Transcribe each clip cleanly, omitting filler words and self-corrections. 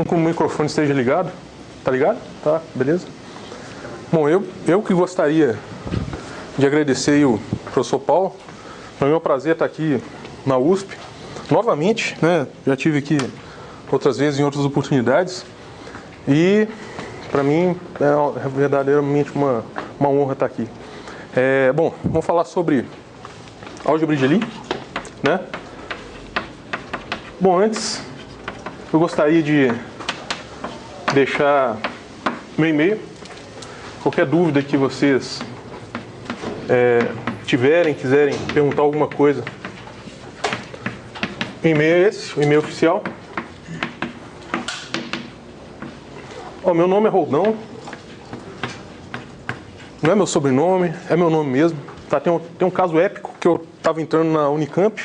Com o microfone esteja ligado. Tá ligado? Tá, beleza? Bom, eu que gostaria de agradecer aí o professor Paulo. Para mim é um prazer estar aqui na USP, novamente, né? Já tive aqui outras vezes em outras oportunidades. E para mim é verdadeiramente uma honra estar aqui. Bom, vamos falar sobre álgebra de Lie, né? Bom, antes eu gostaria de deixar meu e-mail. Qualquer dúvida que vocês tiverem, quiserem perguntar alguma coisa, o e-mail é esse, o e-mail oficial. Meu nome é Roldão, não é meu sobrenome, é meu nome mesmo. Tá, tem um caso épico que eu estava entrando na Unicamp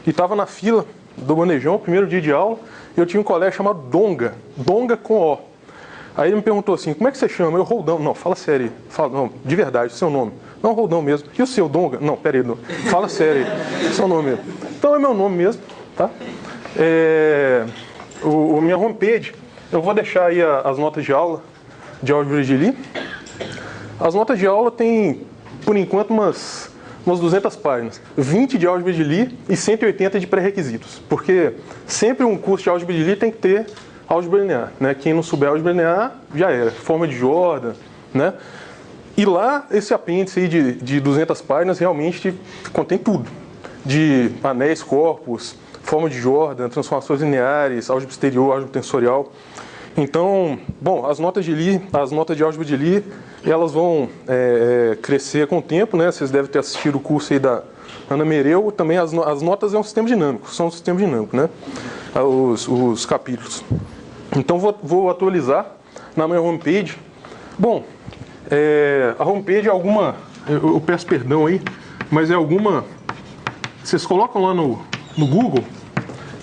e estava na fila do bandejão, primeiro dia de aula, e eu tinha um colega chamado Donga com O. Aí ele me perguntou assim, como é que você chama? Eu, Roldão. Não, fala sério. Fala, não, de verdade, seu nome. Não, Roldão mesmo. E o seu, Donga? Não, peraí, não. Fala sério, seu nome mesmo. Então é meu nome mesmo, tá? Minha homepage, eu vou deixar aí as notas de aula de álgebra de Lie. As notas de aula tem, por enquanto, umas 200 páginas. 20 de álgebra de Lie e 180 de pré-requisitos. Porque sempre um curso de álgebra de Lie tem que ter álgebra linear, né? Quem não souber álgebra linear, já era. Forma de Jordan, né? E lá, esse apêndice aí de 200 páginas realmente contém tudo. De anéis, corpos, forma de Jordan, transformações lineares, álgebra exterior, álgebra tensorial. Então, bom, as notas de álgebra de Lie, elas vão crescer com o tempo, né? Vocês devem ter assistido o curso aí da Ana Mereu. Também as notas é um sistema dinâmico, são um sistema dinâmico, né? Os capítulos. Então vou atualizar na minha homepage. Bom, a homepage é alguma... Eu peço perdão aí, mas é alguma... Vocês colocam lá no Google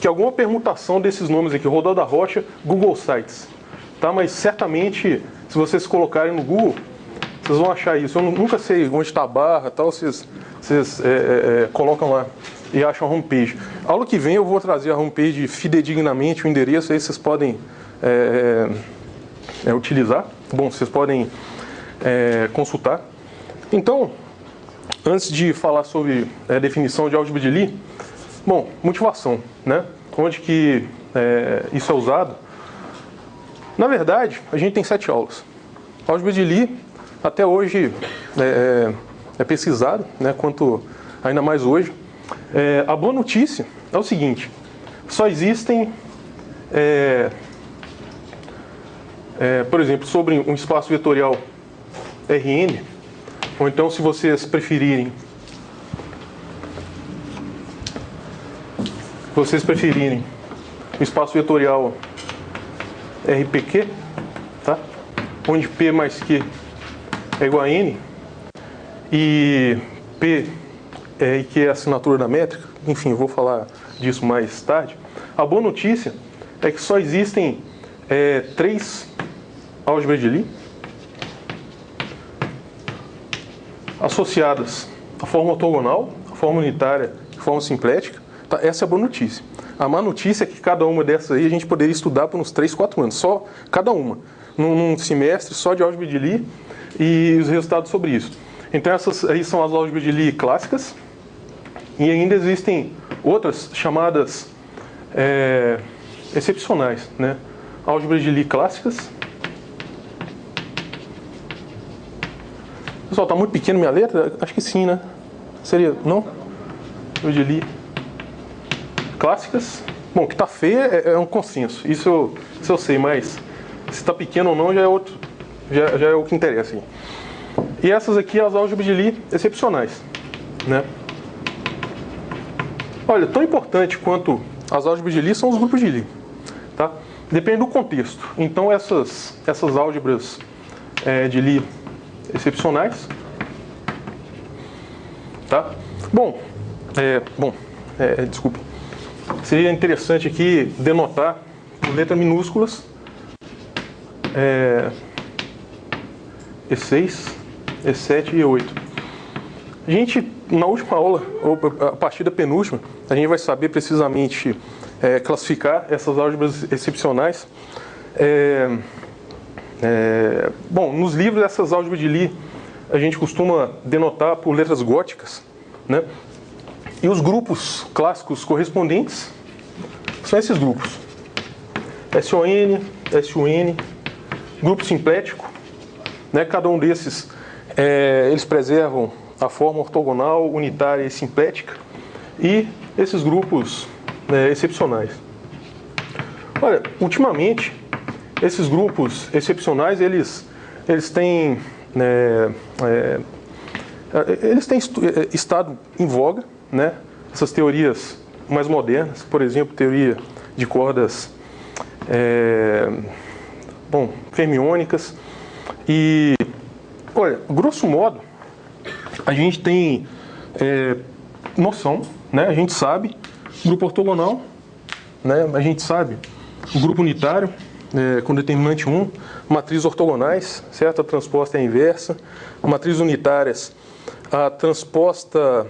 que é alguma permutação desses nomes aqui, Rodal da Rocha, Google Sites. Tá? Mas certamente, se vocês colocarem no Google, vocês vão achar isso. Eu nunca sei onde está a barra, tal, vocês colocam lá e acham a homepage. Aula que vem eu vou trazer a homepage fidedignamente, o endereço, aí vocês podem utilizar. Bom, vocês podem consultar. Então, antes de falar sobre a definição de álgebra de Lie, bom, motivação, né? Onde que isso é usado? Na verdade, a gente tem 7 aulas. A álgebra de Lie, até hoje, é pesquisado, né? Quanto ainda mais hoje. A boa notícia é o seguinte: só existem, por exemplo, sobre um espaço vetorial Rn, ou então, se vocês preferirem, o espaço vetorial RPQ, tá? Onde P mais Q é igual a N, e P e Q é a assinatura da métrica. Enfim, vou falar disso mais tarde. A boa notícia é que só existem 3 álgebras de Lie associadas à forma ortogonal, à forma unitária e à forma simplética. Tá, essa é a boa notícia. A má notícia é que cada uma dessas aí a gente poderia estudar por uns 3, 4 anos, só cada uma, num semestre só de álgebra de Lie e os resultados sobre isso. Então essas aí são as álgebras de Lie clássicas, e ainda existem outras chamadas excepcionais, né? Álgebras de Lie clássicas. Pessoal, tá muito pequeno minha letra? Acho que sim, né? Seria, não? Álgebra de Lie clássicas. Bom, que tá feia é um consenso. Isso eu sei, mas se tá pequeno ou não já é o que interessa. Hein? E essas aqui, as álgebras de Lie excepcionais, né? Olha, tão importante quanto as álgebras de Lie são os grupos de Lie, tá? Depende do contexto. Então essas álgebras de Lie excepcionais, tá? Bom, desculpe. Seria interessante aqui denotar por letras minúsculas E6, E7 e E8. A gente, na última aula, ou a partir da penúltima, a gente vai saber precisamente classificar essas álgebras excepcionais Bom, nos livros essas álgebras de Lie a gente costuma denotar por letras góticas, né? E os grupos clássicos correspondentes são esses grupos: SON, SUN, grupo simplético, né? Cada um desses eles preservam a forma ortogonal, unitária e simplética, e esses grupos excepcionais. Olha, ultimamente esses grupos excepcionais eles têm estado em voga, né? Essas teorias mais modernas, por exemplo, teoria de cordas fermiônicas. E, olha, grosso modo, a gente tem noção, né? A gente sabe grupo ortogonal, né? A gente sabe o grupo unitário com determinante 1, matriz ortogonais, certo? A transposta é a inversa, matriz unitárias, a transposta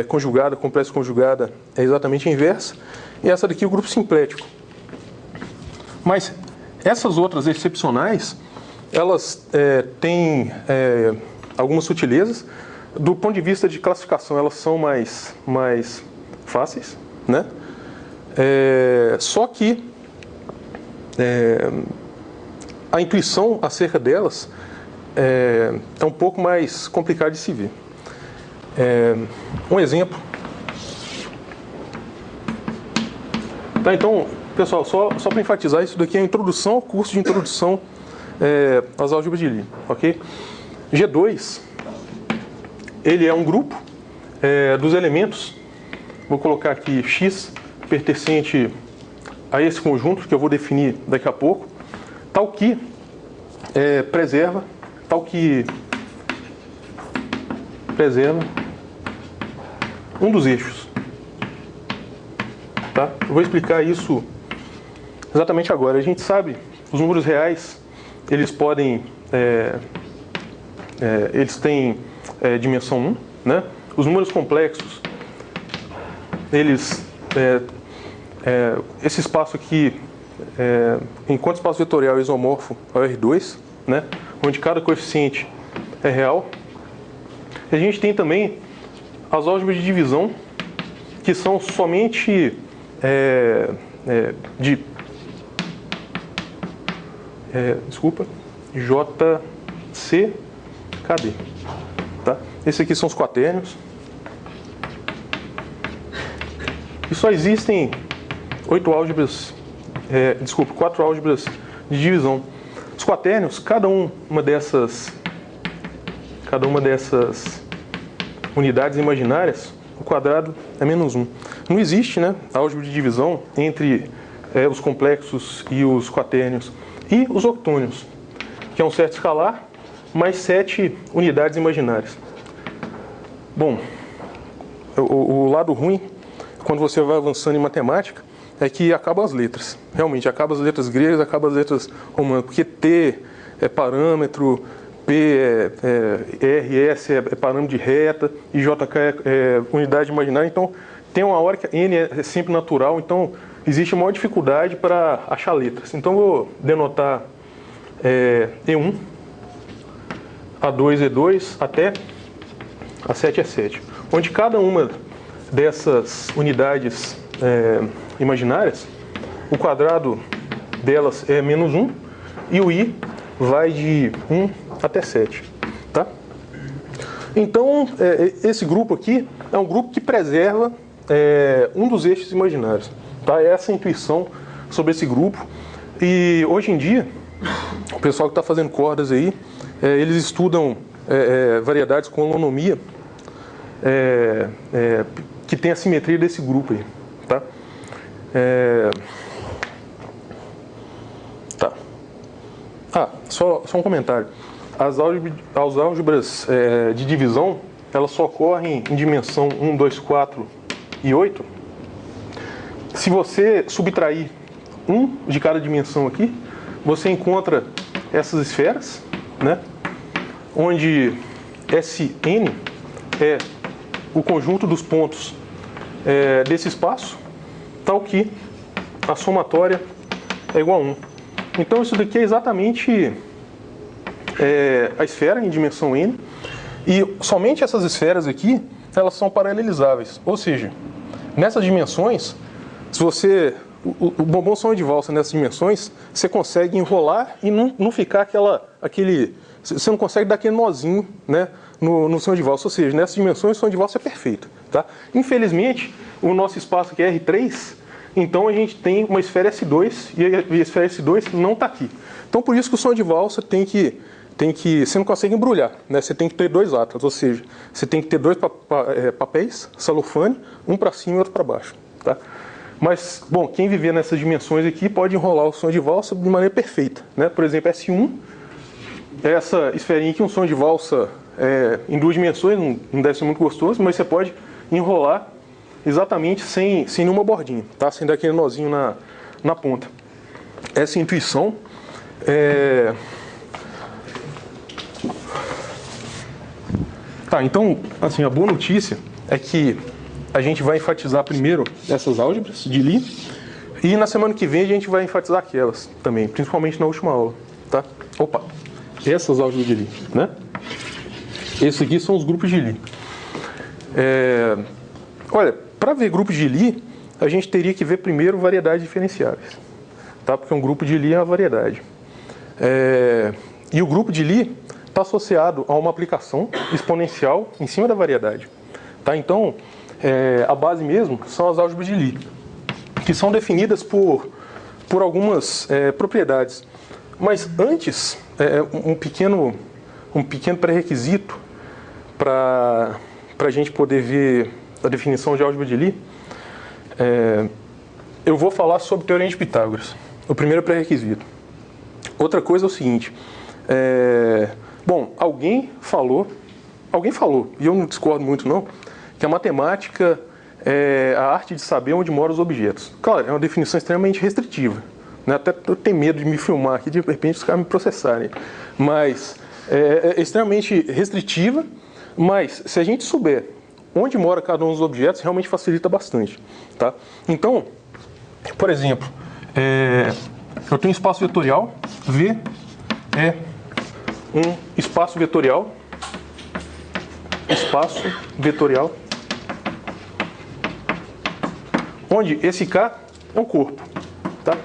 conjugada, complexa conjugada é exatamente a inversa, e essa daqui é o grupo simplético. Mas essas outras excepcionais, elas têm algumas sutilezas. Do ponto de vista de classificação, elas são mais fáceis, né? Só que a intuição acerca delas é um pouco mais complicado de se ver. Um exemplo. Tá, então, pessoal, só para enfatizar, isso daqui é a introdução ao curso de introdução às álgebras de Lie, ok? G2, ele é um grupo dos elementos, vou colocar aqui X pertencente a esse conjunto, que eu vou definir daqui a pouco, tal que preserva um dos eixos. Tá? Eu vou explicar isso exatamente agora. A gente sabe, os números reais, eles podem, eles têm dimensão 1, né? Os números complexos, eles, esse espaço aqui, enquanto espaço vetorial é isomorfo ao R2, né? Onde cada coeficiente é real. E a gente tem também as álgebras de divisão, que são somente JCKD. Tá? Esses aqui são os quaternios. E só existem 4 álgebras de divisão. Os quaternios, cada uma dessas unidades imaginárias, o quadrado é -1. Não existe, né, álgebra de divisão entre os complexos e os quaternios. E os octônios, que é um certo escalar, mais 7 unidades imaginárias. Bom, o lado ruim, quando você vai avançando em matemática, é que acabam as letras. Realmente, acabam as letras gregas, acabam as letras romanas, porque T é parâmetro, P R, S é parâmetro de reta, e JK é unidade imaginária. Então, tem uma hora que N é sempre natural, então existe maior dificuldade para achar letras. Então, vou denotar E1, A2, E2, até A7, E7. Onde cada uma dessas unidades imaginárias, o quadrado delas é -1 e o I vai de 1 até 7. Tá? Então, esse grupo aqui é um grupo que preserva um dos eixos imaginários. Tá? Essa é a intuição sobre esse grupo. E hoje em dia, o pessoal que está fazendo cordas aí, eles estudam variedades com holonomia que tem a simetria desse grupo aí. Tá? Só um comentário. As álgebras de divisão, elas só ocorrem em dimensão 1, 2, 4 e 8. Se você subtrair um de cada dimensão aqui, você encontra essas esferas, né? Onde Sn é o conjunto dos pontos desse espaço, tal que a somatória é igual a 1. Então isso daqui é exatamente a esfera em dimensão n, e somente essas esferas aqui, elas são paralelizáveis. Ou seja, nessas dimensões, se você... O bombom sonho de valsa nessas dimensões, você consegue enrolar e não ficar aquele... Você não consegue dar aquele nozinho, né, no sonho de valsa. Ou seja, nessas dimensões o sonho de valsa é perfeito. Tá? Infelizmente, o nosso espaço aqui é R3, então a gente tem uma esfera S2 e a esfera S2 não está aqui. Então por isso que o sonho de valsa tem que... Você não consegue embrulhar, né? Você tem que ter dois átomos, ou seja, você tem que ter dois papéis, celofane, um para cima e outro para baixo. Tá? Mas, bom, quem viver nessas dimensões aqui pode enrolar o sonho de valsa de maneira perfeita. Né? Por exemplo, S1, essa esferinha aqui, um sonho de valsa em duas dimensões, não deve ser muito gostoso, mas você pode enrolar exatamente sem nenhuma bordinha, tá? Sem dar aquele nozinho na ponta. Essa intuição Tá, então, assim, a boa notícia é que a gente vai enfatizar primeiro essas álgebras de Lie, e na semana que vem a gente vai enfatizar aquelas também, principalmente na última aula, tá? Opa, essas álgebras de Lie, né? Esses aqui são os grupos de Lie. Olha, para ver grupos de Lie, a gente teria que ver primeiro variedades diferenciáveis, tá? Porque um grupo de Lie é uma variedade. E o grupo de Lie está associado a uma aplicação exponencial em cima da variedade. Tá? Então, a base mesmo são as álgebras de Lie, que são definidas por algumas propriedades. Mas antes, um pequeno pré-requisito para a gente poder ver a definição de álgebra de Lie, eu vou falar sobre teorema de Pitágoras, o primeiro pré-requisito. Outra coisa é o seguinte, bom, alguém falou, e eu não discordo muito não, que a matemática é a arte de saber onde moram os objetos. Claro, é uma definição extremamente restritiva, né? Até eu tenho medo de me filmar aqui, de repente os caras me processarem. Mas é extremamente restritiva, mas se a gente souber onde mora cada um dos objetos, realmente facilita bastante. Tá? Então, por exemplo, eu tenho um espaço vetorial, V é um espaço vetorial, onde esse K é um corpo, tá?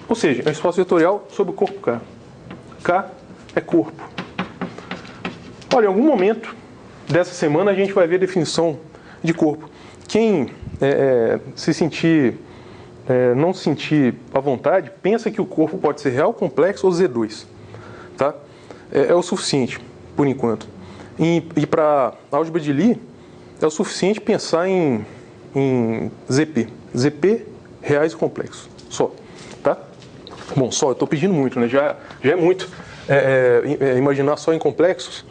Ou seja, é um espaço vetorial sobre o corpo K. K é corpo. Olha, em algum momento dessa semana a gente vai ver a definição de corpo. Quem não se sentir à vontade, pensa que o corpo pode ser real, complexo ou Z2. Tá? É o suficiente, por enquanto. E para a álgebra de Lie, é o suficiente pensar em ZP. ZP reais e complexos. Só. Tá? Bom, só, eu estou pedindo muito, né? Já é muito imaginar só em complexos.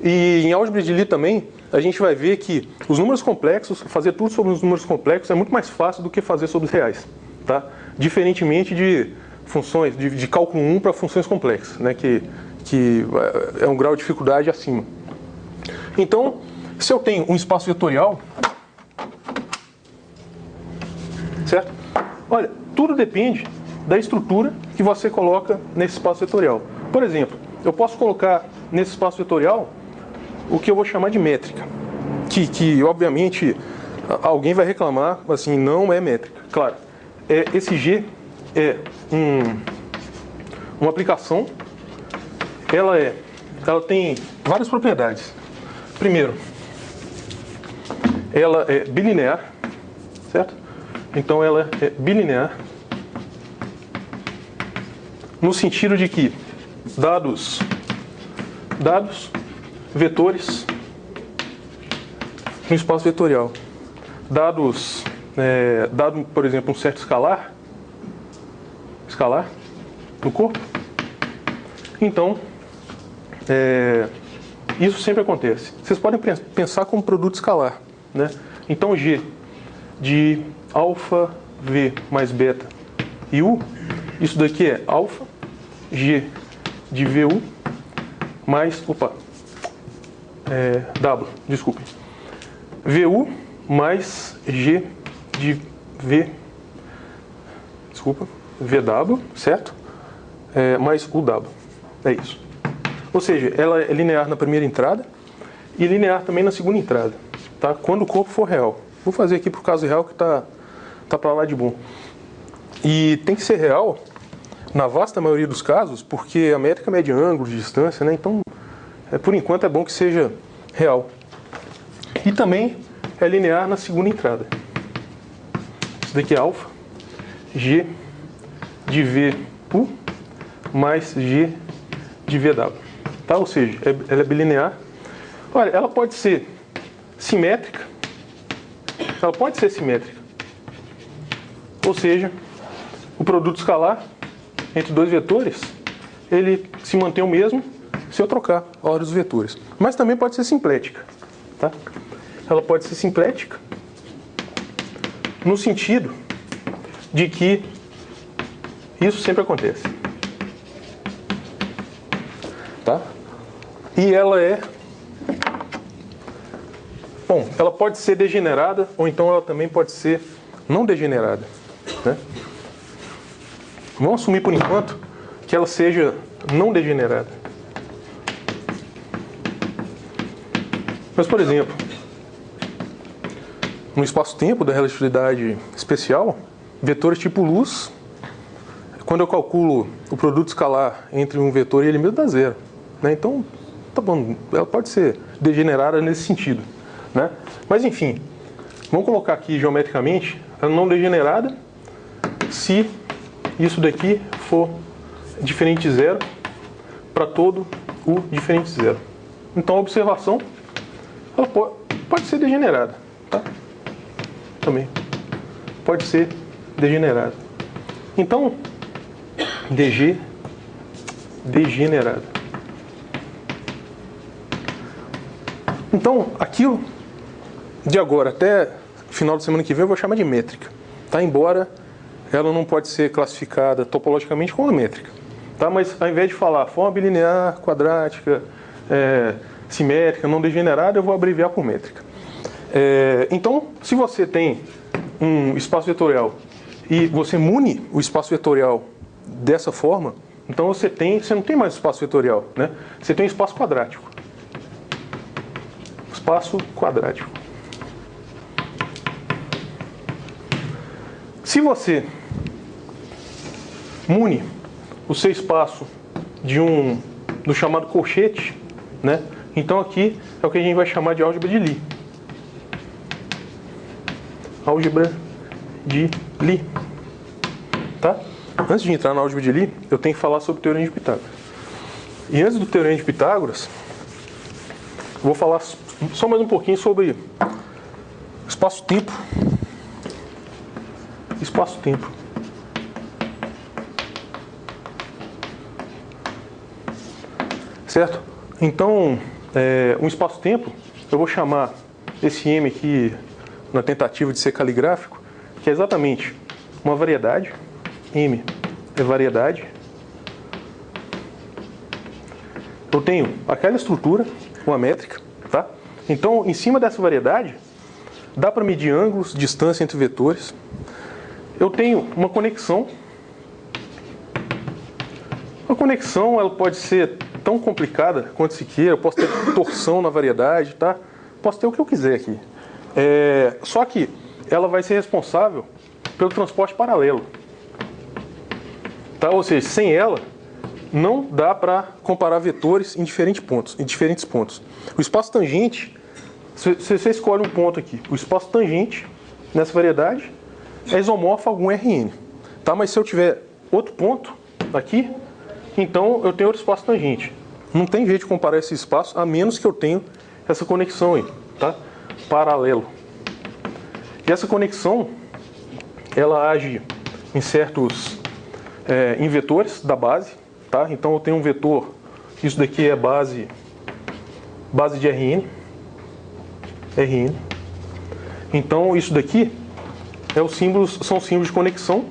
E em álgebra de Lie também, a gente vai ver que os números complexos, fazer tudo sobre os números complexos é muito mais fácil do que fazer sobre os reais. Tá? Diferentemente de funções, de cálculo 1 para funções complexas, né? Que é um grau de dificuldade acima. Então, se eu tenho um espaço vetorial, certo? Olha, tudo depende da estrutura que você coloca nesse espaço vetorial. Por exemplo, eu posso colocar nesse espaço vetorial o que eu vou chamar de métrica, que obviamente alguém vai reclamar, assim, não é métrica. Claro, esse G é uma aplicação, ela tem várias propriedades. Primeiro, ela é bilinear, certo? Então ela é bilinear no sentido de que dados vetores no espaço vetorial, dado, por exemplo, um certo escalar no corpo, então isso sempre acontece. Vocês podem pensar como produto escalar, né? Então G de alfa, V mais beta e U, isso daqui é alfa, G de VU mais, W, desculpe, VU mais G de VW, certo? mais o W. É isso. Ou seja, ela é linear na primeira entrada e linear também na segunda entrada, tá? Quando o corpo for real. Vou fazer aqui para o caso real que tá para lá de bom. E tem que ser real na vasta maioria dos casos, porque a métrica mede ângulo de distância, né? Então, por enquanto é bom que seja real. E também é linear na segunda entrada. Isso daqui é alfa, G de VU mais G de VW. Tá? Ou seja, ela é bilinear. Olha, ela pode ser simétrica. Ela pode ser simétrica. Ou seja, o produto escalar entre dois vetores, ele se mantém o mesmo se eu trocar a ordem dos vetores. Mas também pode ser simplética. Tá? Ela pode ser simplética no sentido de que isso sempre acontece. Tá? E ela é... Bom, ela pode ser degenerada ou então ela também pode ser não degenerada. Né? Vamos assumir por enquanto que ela seja não degenerada. Mas, por exemplo, no espaço-tempo da relatividade especial, vetores tipo luz, quando eu calculo o produto escalar entre um vetor e ele mesmo, dá zero. Né? Então, tá bom, ela pode ser degenerada nesse sentido. Né? Mas, enfim, vamos colocar aqui geometricamente a não degenerada se isso daqui for diferente de zero para todo o diferente de zero. Então, a observação ela pode ser degenerada. Tá? Também pode ser degenerada. Então, DG degenerada. Então, aquilo de agora até final de semana que vem eu vou chamar de métrica, tá? Embora ela não pode ser classificada topologicamente como métrica, tá? Mas ao invés de falar forma bilinear, quadrática, simétrica, não degenerada, eu vou abreviar por métrica. Então, se você tem um espaço vetorial e você mune o espaço vetorial dessa forma, então você não tem mais espaço vetorial, né? Você tem um espaço quadrático. Espaço quadrático. Se você mune o seu espaço do chamado colchete, né? Então aqui é o que a gente vai chamar de álgebra de Lie. Álgebra de Lie. Tá? Antes de entrar na álgebra de Lie, eu tenho que falar sobre o Teorema de Pitágoras. E antes do Teorema de Pitágoras, eu vou falar só mais um pouquinho sobre espaço-tempo. Espaço-tempo. Certo? Então, um espaço-tempo, eu vou chamar esse M aqui, na tentativa de ser caligráfico, que é exatamente uma variedade. M é variedade. Eu tenho aquela estrutura, uma métrica, tá? Então, em cima dessa variedade, dá para medir ângulos, distância entre vetores. Eu tenho uma conexão. A conexão ela pode ser tão complicada quanto se queira. Eu posso ter torção na variedade, tá? Posso ter o que eu quiser aqui. Só que ela vai ser responsável pelo transporte paralelo. Tá? Ou seja, sem ela, não dá para comparar vetores em diferentes pontos. O espaço tangente, se você escolhe um ponto aqui, o espaço tangente nessa variedade é isomorfo a algum Rn. Tá? Mas se eu tiver outro ponto aqui, então eu tenho outro espaço tangente. Não tem jeito de comparar esse espaço, a menos que eu tenha essa conexão aí, tá? Paralelo. E essa conexão, ela age em certos em vetores da base, tá? Então eu tenho um vetor, isso daqui é base de Rn. Então isso daqui são símbolos de conexão.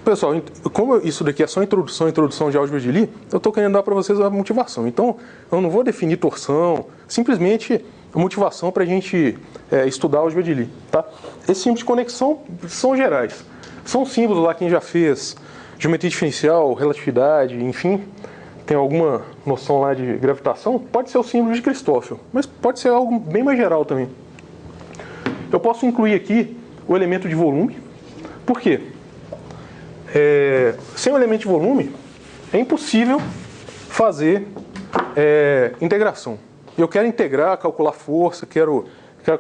Pessoal, como isso daqui é só introdução de álgebra de Lie, eu estou querendo dar para vocês a motivação. Então, eu não vou definir torção, simplesmente a motivação para a gente estudar álgebra de Lie. Tá? Esses símbolos de conexão são gerais. São símbolos lá que a gente já fez geometria diferencial, relatividade, enfim, tem alguma noção lá de gravitação, pode ser o símbolo de Cristófilo, mas pode ser algo bem mais geral também. Eu posso incluir aqui o elemento de volume. Por quê? Sem o elemento de volume, é impossível fazer integração. Eu quero integrar, calcular força, quero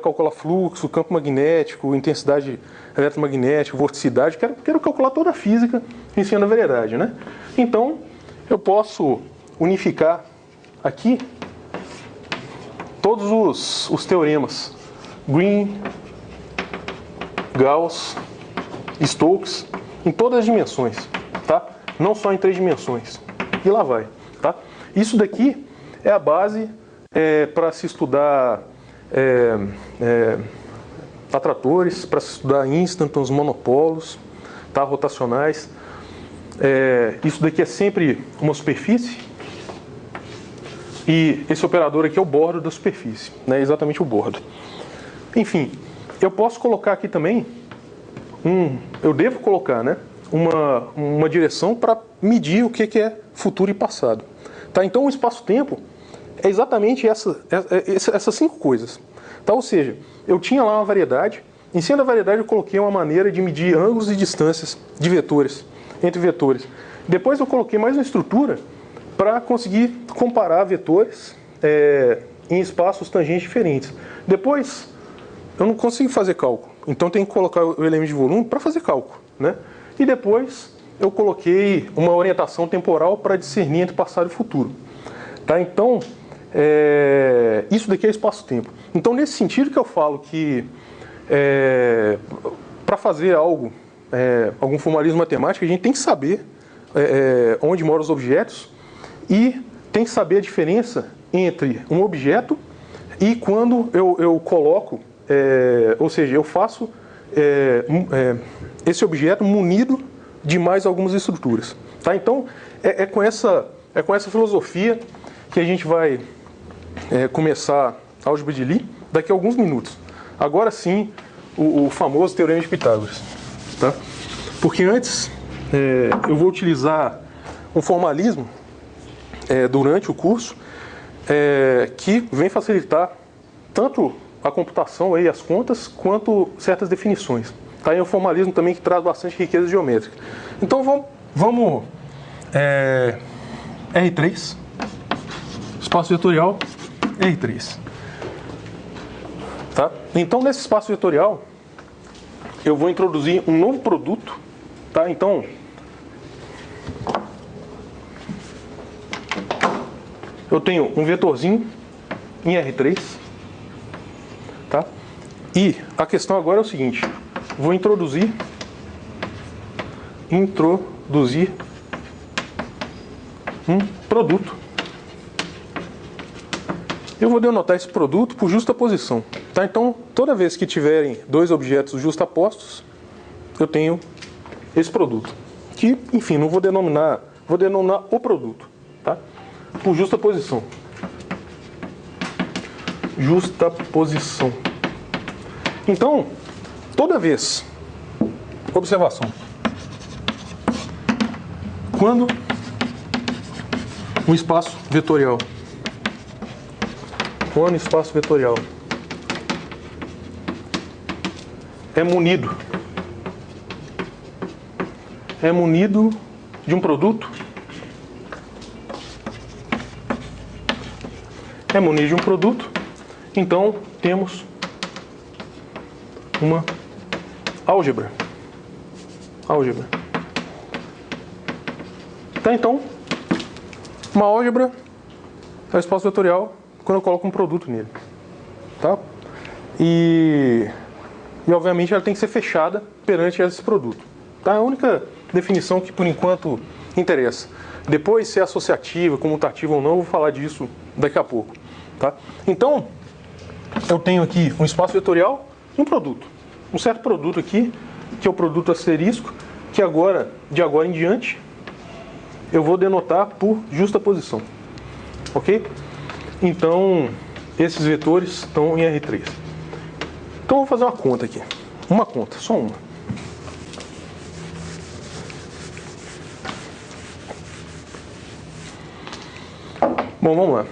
calcular fluxo, campo magnético, intensidade eletromagnética, vorticidade, quero calcular toda a física em ciência da variedade, né? Então, eu posso unificar aqui todos os teoremas Green, Gauss, Stokes, em todas as dimensões, tá? Não só em 3 dimensões. E lá vai, tá? Isso daqui é a base para se estudar atratores, para se estudar instantons, monopolos, tá? Rotacionais. Isso daqui é sempre uma superfície e esse operador aqui é o bordo da superfície, né? Exatamente o bordo. Enfim, eu posso colocar aqui também eu devo colocar, né, uma direção para medir o que é futuro e passado. Tá? Então o espaço-tempo é exatamente essas 5 coisas. Tá? Ou seja, eu tinha lá uma variedade, em cima da variedade eu coloquei uma maneira de medir ângulos e distâncias de vetores, entre vetores. Depois eu coloquei mais uma estrutura para conseguir comparar vetores em espaços tangentes diferentes. Depois eu não consigo fazer cálculo, então tem que colocar o elemento de volume para fazer cálculo, né? E depois eu coloquei uma orientação temporal para discernir entre passado e futuro. Tá? Então, isso daqui é espaço-tempo. Então, nesse sentido que eu falo que para fazer algo, algum formalismo matemático, a gente tem que saber onde moram os objetos e tem que saber a diferença entre um objeto e quando eu coloco, ou seja, eu faço esse objeto munido de mais algumas estruturas. Tá? Então, é com essa filosofia que a gente vai começar a álgebra de Lie daqui a alguns minutos. Agora sim, o famoso Teorema de Pitágoras. Tá? Porque antes, eu vou utilizar um formalismo durante o curso que vem facilitar tanto a computação, aí, as contas, quanto certas definições. Tá? E o formalismo também que traz bastante riqueza geométrica. Então vamos R3, espaço vetorial R3. Tá? Então nesse espaço vetorial eu vou introduzir um novo produto. Tá? Então eu tenho um vetorzinho em R3. Tá? E a questão agora é o seguinte: vou introduzir um produto. Eu vou denotar esse produto por justaposição. Tá? Então, toda vez que tiverem 2 objetos justapostos, eu tenho esse produto. Que, enfim, não vou denominar, vou denominar o produto. Tá? Por justaposição. Justaposição. Então, toda vez, observação, quando um espaço vetorial, é munido de um produto, então temos uma álgebra. Tá? Então, uma álgebra é o espaço vetorial quando eu coloco um produto nele. Tá? E obviamente ela tem que ser fechada perante esse produto. Tá? A única definição que por enquanto interessa. Depois, se é associativa, comutativa ou não, eu vou falar disso daqui a pouco. Tá? Então, eu tenho aqui um espaço vetorial e um produto. Um certo produto aqui, que é o produto asterisco, que agora, de agora em diante, eu vou denotar por justaposição. Ok? Então, esses vetores estão em R3. Então, eu vou fazer uma conta aqui. Uma conta, só uma. Bom, vamos lá.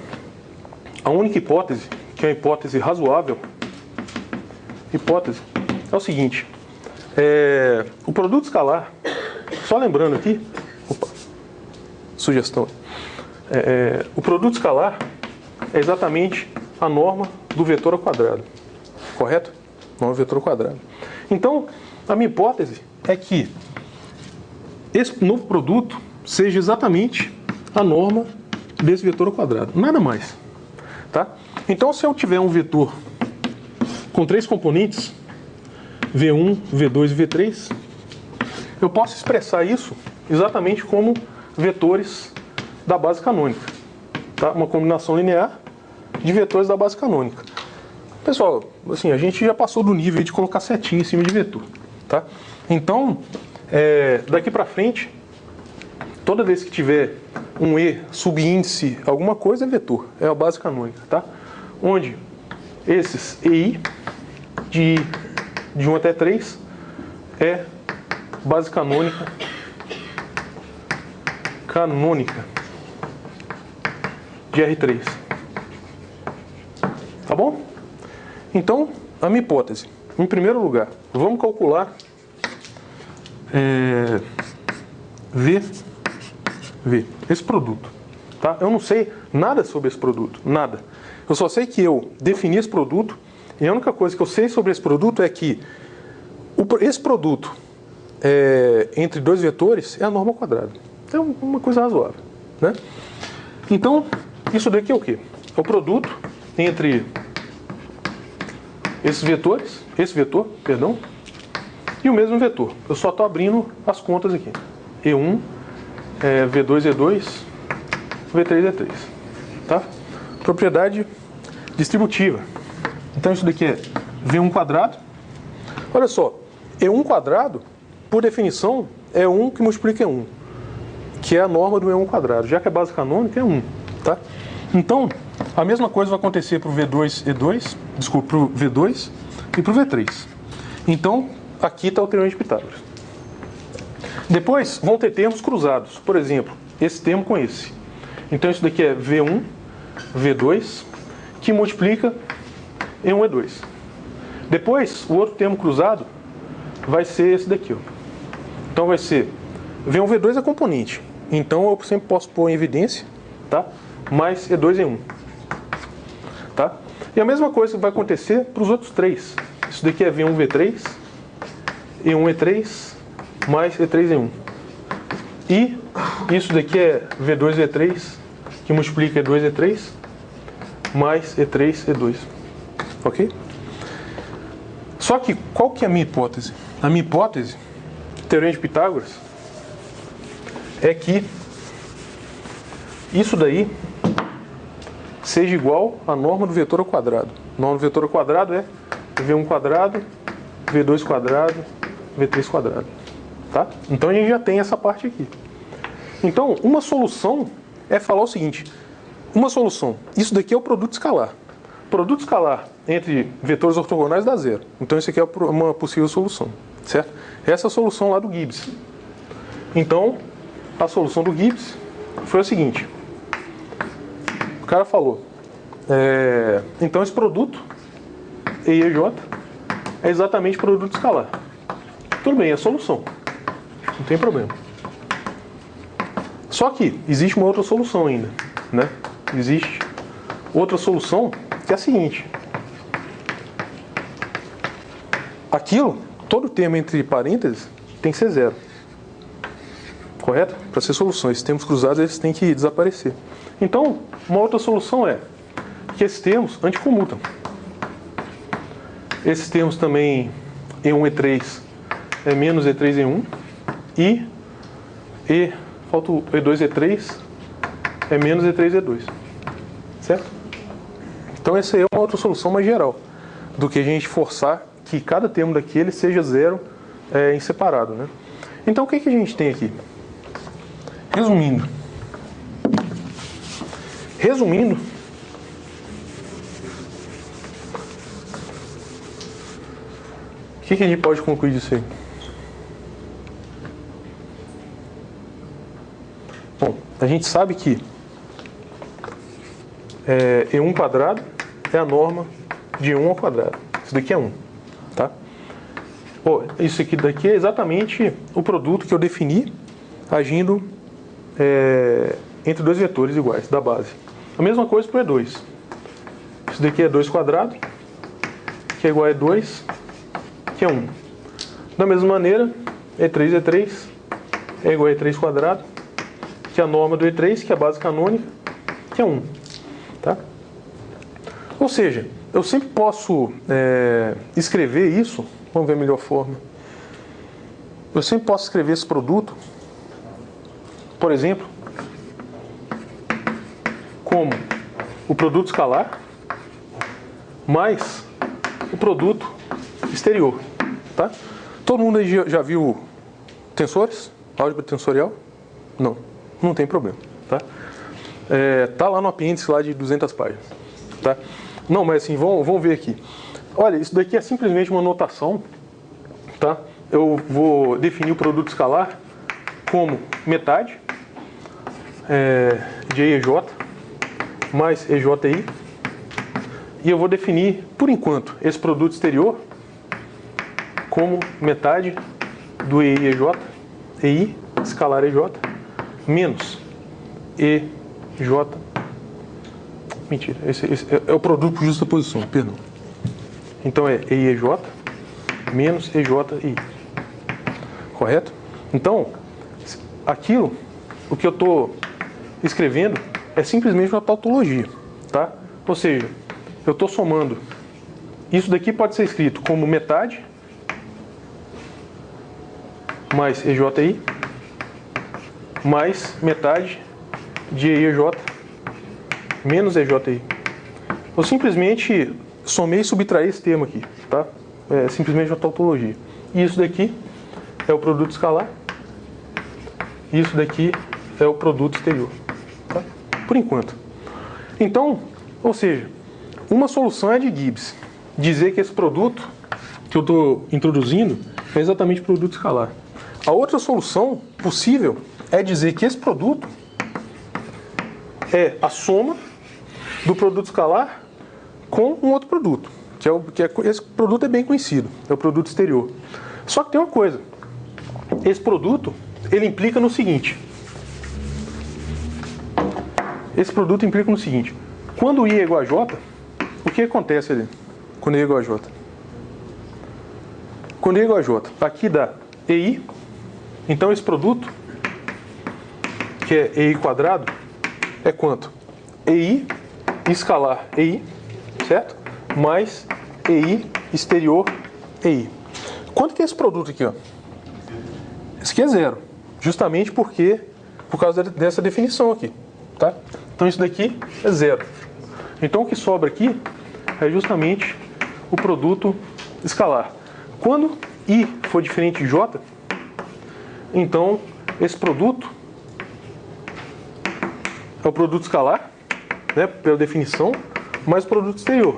A única hipótese, que é a hipótese razoável, é o seguinte. O produto escalar, só lembrando aqui, sugestão, o produto escalar é exatamente a norma do vetor ao quadrado, correto? Norma do vetor ao quadrado. Então, a minha hipótese é que esse novo produto seja exatamente a norma desse vetor ao quadrado, nada mais, tá? Então, se eu tiver um vetor com 3 componentes, V1, V2 e V3, eu posso expressar isso exatamente como vetores da base canônica, tá? Uma combinação linear de vetores da base canônica. Pessoal, assim, a gente já passou do nível de colocar setinha em cima de vetor, tá? Então, daqui para frente, toda vez que tiver um E subíndice alguma coisa, é vetor, é a base canônica, tá? Onde esses EI de 1 até 3 é base canônica de R3. Tá bom? Então, a minha hipótese, em primeiro lugar, vamos calcular V, esse produto. Tá? Eu não sei nada sobre esse produto, nada. Eu só sei que eu defini esse produto e a única coisa que eu sei sobre esse produto é que esse produto entre dois vetores é a norma ao quadrado. É uma coisa razoável, né? Então, isso daqui é o quê? É o produto entre esse vetor, perdão, e o mesmo vetor. Eu só estou abrindo as contas aqui. E1, V2, E2, V3, E3. Tá? Propriedade distributiva. Então isso daqui é V1 quadrado. Olha só, E1 quadrado, por definição, é 1 que multiplica 1, que é a norma do E1 quadrado. Já que é base canônica, é 1. Tá? Então, a mesma coisa vai acontecer para o V2, E2, desculpa, para o V2 e para o V3. Então, aqui está o teorema de Pitágoras. Depois, vão ter termos cruzados. Por exemplo, esse termo com esse. Então, isso daqui é V1, V2, que multiplica E1, E2. Depois, o outro termo cruzado vai ser esse daqui. Ó. Então, vai ser V1, V2 é componente. Então, eu sempre posso pôr em evidência, tá? Mais E2, E1. Tá? E a mesma coisa vai acontecer para os outros três. Isso daqui é V1, V3, E1, E3, mais E3, E1. E isso daqui é V2, V3, que multiplica E2, E3, mais E3, E2. Ok? Só que, qual que é a minha hipótese? A minha hipótese, teorema de Pitágoras, é que isso daí seja igual à norma do vetor ao quadrado. A norma do vetor ao quadrado é V1 quadrado, V2 quadrado, V3 quadrado. Tá? Então a gente já tem essa parte aqui. Então, uma solução é falar o seguinte. Uma solução. Isso daqui é o produto escalar. Produto escalar entre vetores ortogonais dá zero. Então isso aqui é uma possível solução. Certo? Essa é a solução lá do Gibbs. Então, a solução do Gibbs foi a seguinte. O cara falou, então esse produto, E e J, é exatamente produto escalar. Tudo bem, é a solução. Não tem problema. Só que existe uma outra solução ainda, né? Existe outra solução que é a seguinte. Aquilo, todo termo entre parênteses, tem que ser zero. Correto? Para ser solução. Esses termos cruzados eles têm que desaparecer. Então, uma outra solução é que esses termos anticomutam. Esses termos também, E1, E3 é menos E3, E1. E falta o E2, E3 é menos E3, E2. Certo? Então essa aí é uma outra solução mais geral do que a gente forçar que cada termo daquele seja zero em separado, né? Então o que a gente tem aqui? Resumindo, o que a gente pode concluir disso aí? Bom, a gente sabe que E1 quadrado é a norma de E1 ao quadrado. Isso daqui é 1, tá? Isso aqui daqui é exatamente o produto que eu defini agindo entre dois vetores iguais da base. A mesma coisa para o E2. Isso daqui é 2 quadrado, que é igual a E2, que é 1. Da mesma maneira, E3 é igual a E3 quadrado, que é a norma do E3, que é a base canônica, que é 1. Tá? Ou seja, eu sempre posso escrever isso, vamos ver a melhor forma. Eu sempre posso escrever esse produto, por exemplo, como o produto escalar mais o produto exterior. Tá? Todo mundo aí já viu tensores? Álgebra tensorial? Não, não tem problema. Tá? Tá lá no apêndice lá de 200 páginas. Tá? Não, mas assim, vamos ver aqui. Olha, isso daqui é simplesmente uma notação. Tá? Eu vou definir o produto escalar como metade de EJ mais EJI. E eu vou definir, por enquanto, esse produto exterior como metade do EI-EJ, EI, escalar EJ, menos EJ. Mentira, esse é o produto por justaposição, perdão. Então é EI-EJ menos EJ-EI. Correto? Então, aquilo, o que eu estou escrevendo é simplesmente uma tautologia, tá? Ou seja, eu estou somando. Isso daqui pode ser escrito como metade mais EJI mais metade de EJ menos EJI. Eu simplesmente somei e subtraí esse termo aqui, tá? É simplesmente uma tautologia. E isso daqui é o produto escalar. E isso daqui é o produto exterior, tá? Por enquanto. Então, ou seja, uma solução é de Gibbs dizer que esse produto que eu estou introduzindo é exatamente o produto escalar. A outra solução possível é dizer que esse produto é a soma do produto escalar com um outro produto, esse produto é bem conhecido, é o produto exterior. Só que tem uma coisa, esse produto ele implica no seguinte. Esse produto implica no seguinte: quando I é igual a J, o que acontece ali? Quando I é igual a J? Quando I é igual a J, aqui dá EI, então esse produto, que é EI quadrado, é quanto? EI escalar EI, certo? Mais EI exterior EI. Quanto que é esse produto aqui, ó? Esse aqui é zero, justamente por causa dessa definição aqui, tá? Então isso daqui é zero. Então o que sobra aqui é justamente o produto escalar. Quando I for diferente de J, então esse produto é o produto escalar, né, pela definição, mais o produto exterior.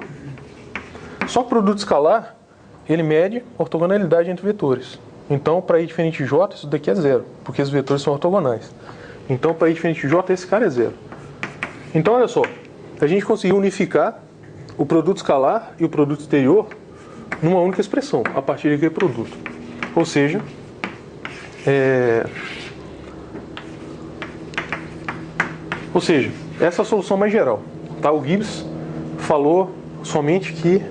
Só que o produto escalar, ele mede a ortogonalidade entre vetores. Então, para I diferente de J, isso daqui é zero, porque os vetores são ortogonais. Então, para I diferente de J, esse cara é zero. Então, olha só, a gente conseguiu unificar o produto escalar e o produto exterior numa única expressão, a partir daquele produto. Ou seja, essa é a solução mais geral. Tá? O Gibbs falou somente que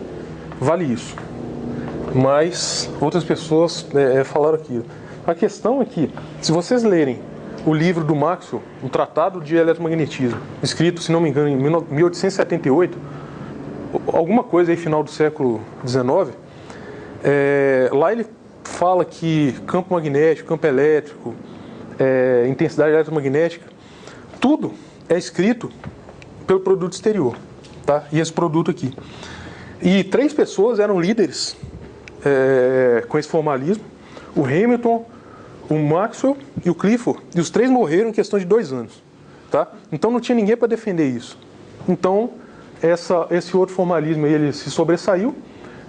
vale isso. Mas outras pessoas falaram aquilo. A questão é que, se vocês lerem o livro do Maxwell, o Tratado de Eletromagnetismo, escrito, se não me engano, em 1878, alguma coisa aí final do século XIX, lá ele fala que campo magnético, campo elétrico, intensidade eletromagnética, tudo é escrito pelo produto exterior, tá? E esse produto aqui. E 3 pessoas eram líderes com esse formalismo: o Hamilton, o Maxwell e o Clifford. E os 3 morreram em questão de 2 anos, tá? Então não tinha ninguém para defender isso. Então esse outro formalismo aí, ele se sobressaiu,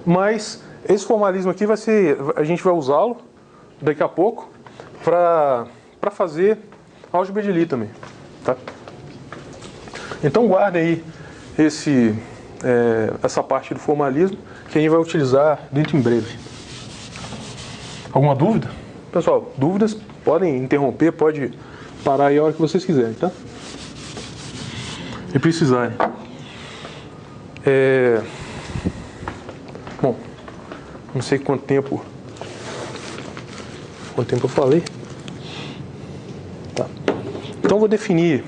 mas esse formalismo aqui a gente vai usá-lo daqui a pouco para fazer álgebra de Lie também, tá? Então guarda aí essa parte do formalismo que a gente vai utilizar dentro em breve. Alguma dúvida? Pessoal, dúvidas podem interromper, pode parar aí a hora que vocês quiserem, tá? E precisarem. Bom, não sei quanto tempo eu falei. Tá. Então vou definir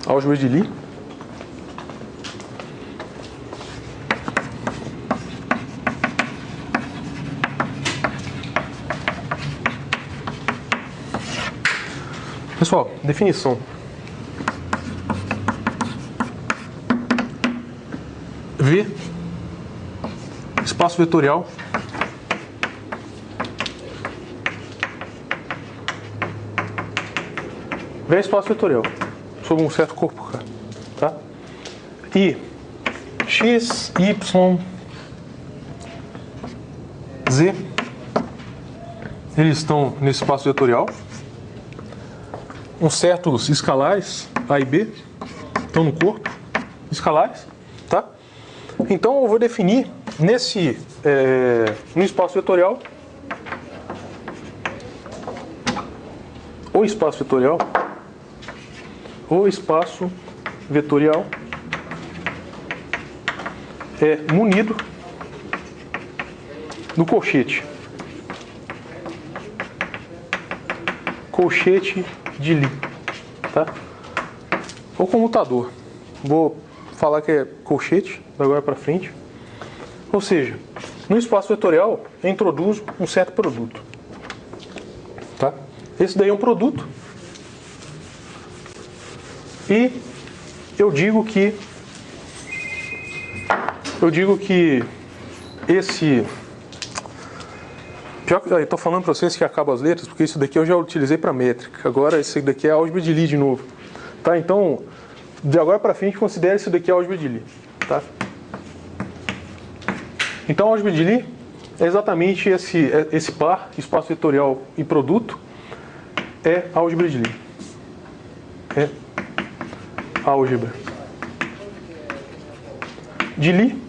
álgebra de Lie. Pessoal, definição. V, espaço vetorial, V é espaço vetorial sobre um certo corpo K, tá? E x, y, z, eles estão nesse espaço vetorial. Uns certos escalares, A e B, estão no corpo, escalares, tá? Então eu vou definir no espaço vetorial, o espaço vetorial é munido do colchete de Lie, tá? Ou comutador. Vou falar que é colchete da agora para frente. Ou seja, no espaço vetorial eu introduzo um certo produto, tá? Esse daí é um produto e eu digo que esse pior que eu estou falando para vocês que acaba as letras, porque isso daqui eu já utilizei para métrica. Agora esse daqui é álgebra de Lie de novo, tá? Então, de agora para frente, considere isso daqui álgebra de Lie, tá? Então, álgebra de Lie é exatamente esse par, espaço vetorial e produto, é álgebra de Lie. É álgebra de Lie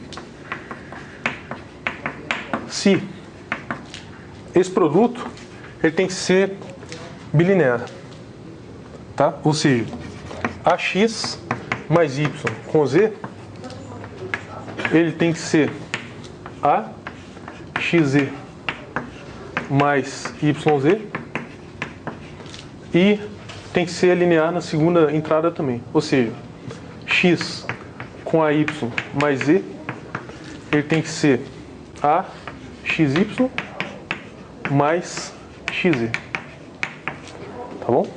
se esse produto ele tem que ser bilinear, tá? Ou seja, AX mais Y com Z ele tem que ser AXZ mais YZ e tem que ser linear na segunda entrada também. Ou seja, X com AY mais Z ele tem que ser AXY mais XZ. Tá bom?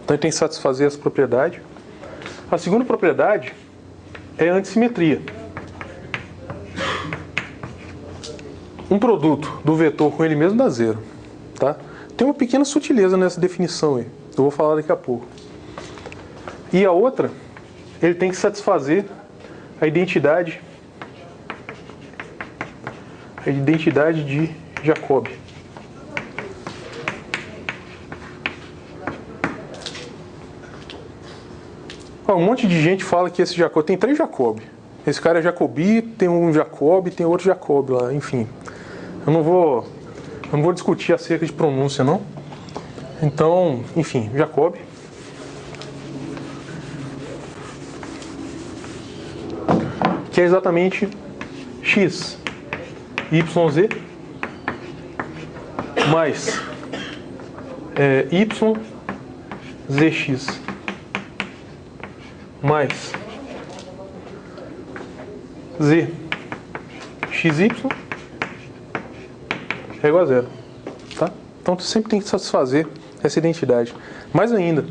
Então ele tem que satisfazer essa propriedade. A segunda propriedade é a antissimetria. Um produto do vetor com ele mesmo dá zero, tá? Tem uma pequena sutileza nessa definição aí. Eu vou falar daqui a pouco. E a outra, ele tem que satisfazer a identidade de Jacobi. Um monte de gente fala que esse Jacobi... Tem 3 Jacobi. Esse cara é Jacobi, tem um Jacobi, tem outro Jacobi lá, enfim. Eu não vou discutir acerca de pronúncia, não. Então, enfim, Jacobi. Que é exatamente x, yz, mais y, zx, mais z, xy, é igual a zero, tá? Então, tu sempre tem que satisfazer essa identidade. Mais ainda,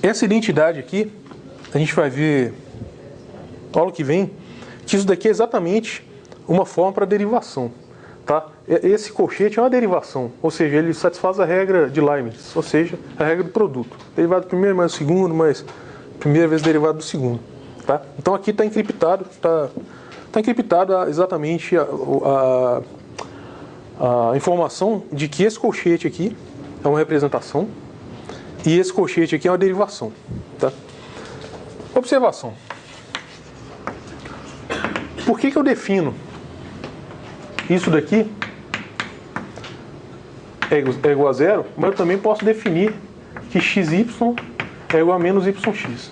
essa identidade aqui, a gente vai ver aula que vem, que isso daqui é exatamente uma forma para derivação, tá? Esse colchete é uma derivação, ou seja, ele satisfaz a regra de Leibniz, ou seja, a regra do produto. Derivado do primeiro mais do segundo, mais primeira vez derivado do segundo, tá? Então aqui está encriptado, tá encriptada exatamente a informação de que esse colchete aqui é uma representação E esse colchete aqui é uma derivação. Tá? Observação. Por que eu defino isso daqui é igual a zero, mas eu também posso definir que xy é igual a menos yx.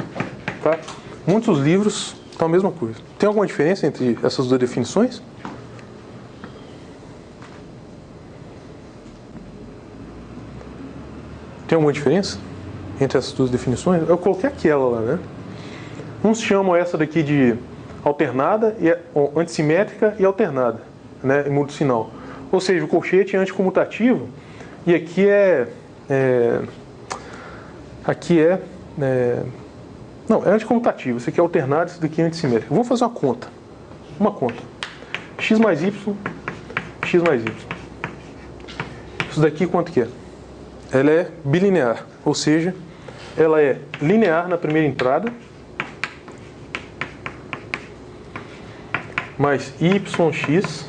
Tá? Muitos livros estão a mesma coisa. Tem alguma diferença entre essas duas definições? Tem alguma diferença entre essas duas definições? Eu coloquei aquela lá, né? Uns chamam essa daqui de alternada, antissimétrica e alternada, né? Em mudo sinal. Ou seja, o colchete é anticomutativo e aqui não, é anticomutativo. Isso aqui é alternado, isso daqui é antissimétrico. Vamos fazer uma conta. X mais Y, X mais Y. Isso daqui quanto que é? Ela é bilinear, ou seja, ela é linear na primeira entrada, mais YX,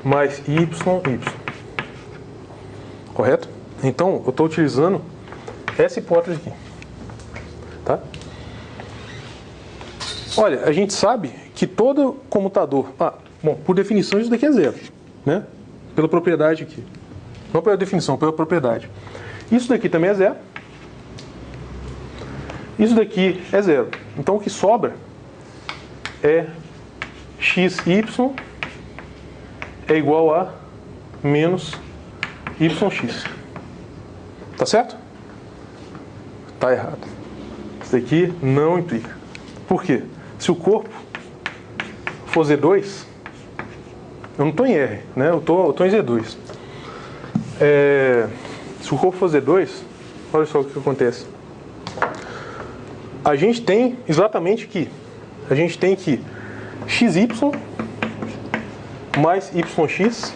mais YY. Correto? Então, eu estou utilizando essa hipótese aqui. Tá? Olha, a gente sabe que todo comutador... bom, por definição isso daqui é zero, né? Pela propriedade aqui. Não pela definição, pela propriedade. Isso daqui também é zero. Isso daqui é zero. Então o que sobra é xy é igual a menos yx. Tá certo? Tá errado. Isso daqui não implica. Por quê? Se o corpo for Z2, eu não estou em R, né? Eu tô em Z2. Se o corpo for Z2, olha só o que acontece. A gente tem exatamente aqui. A gente tem que XY mais YX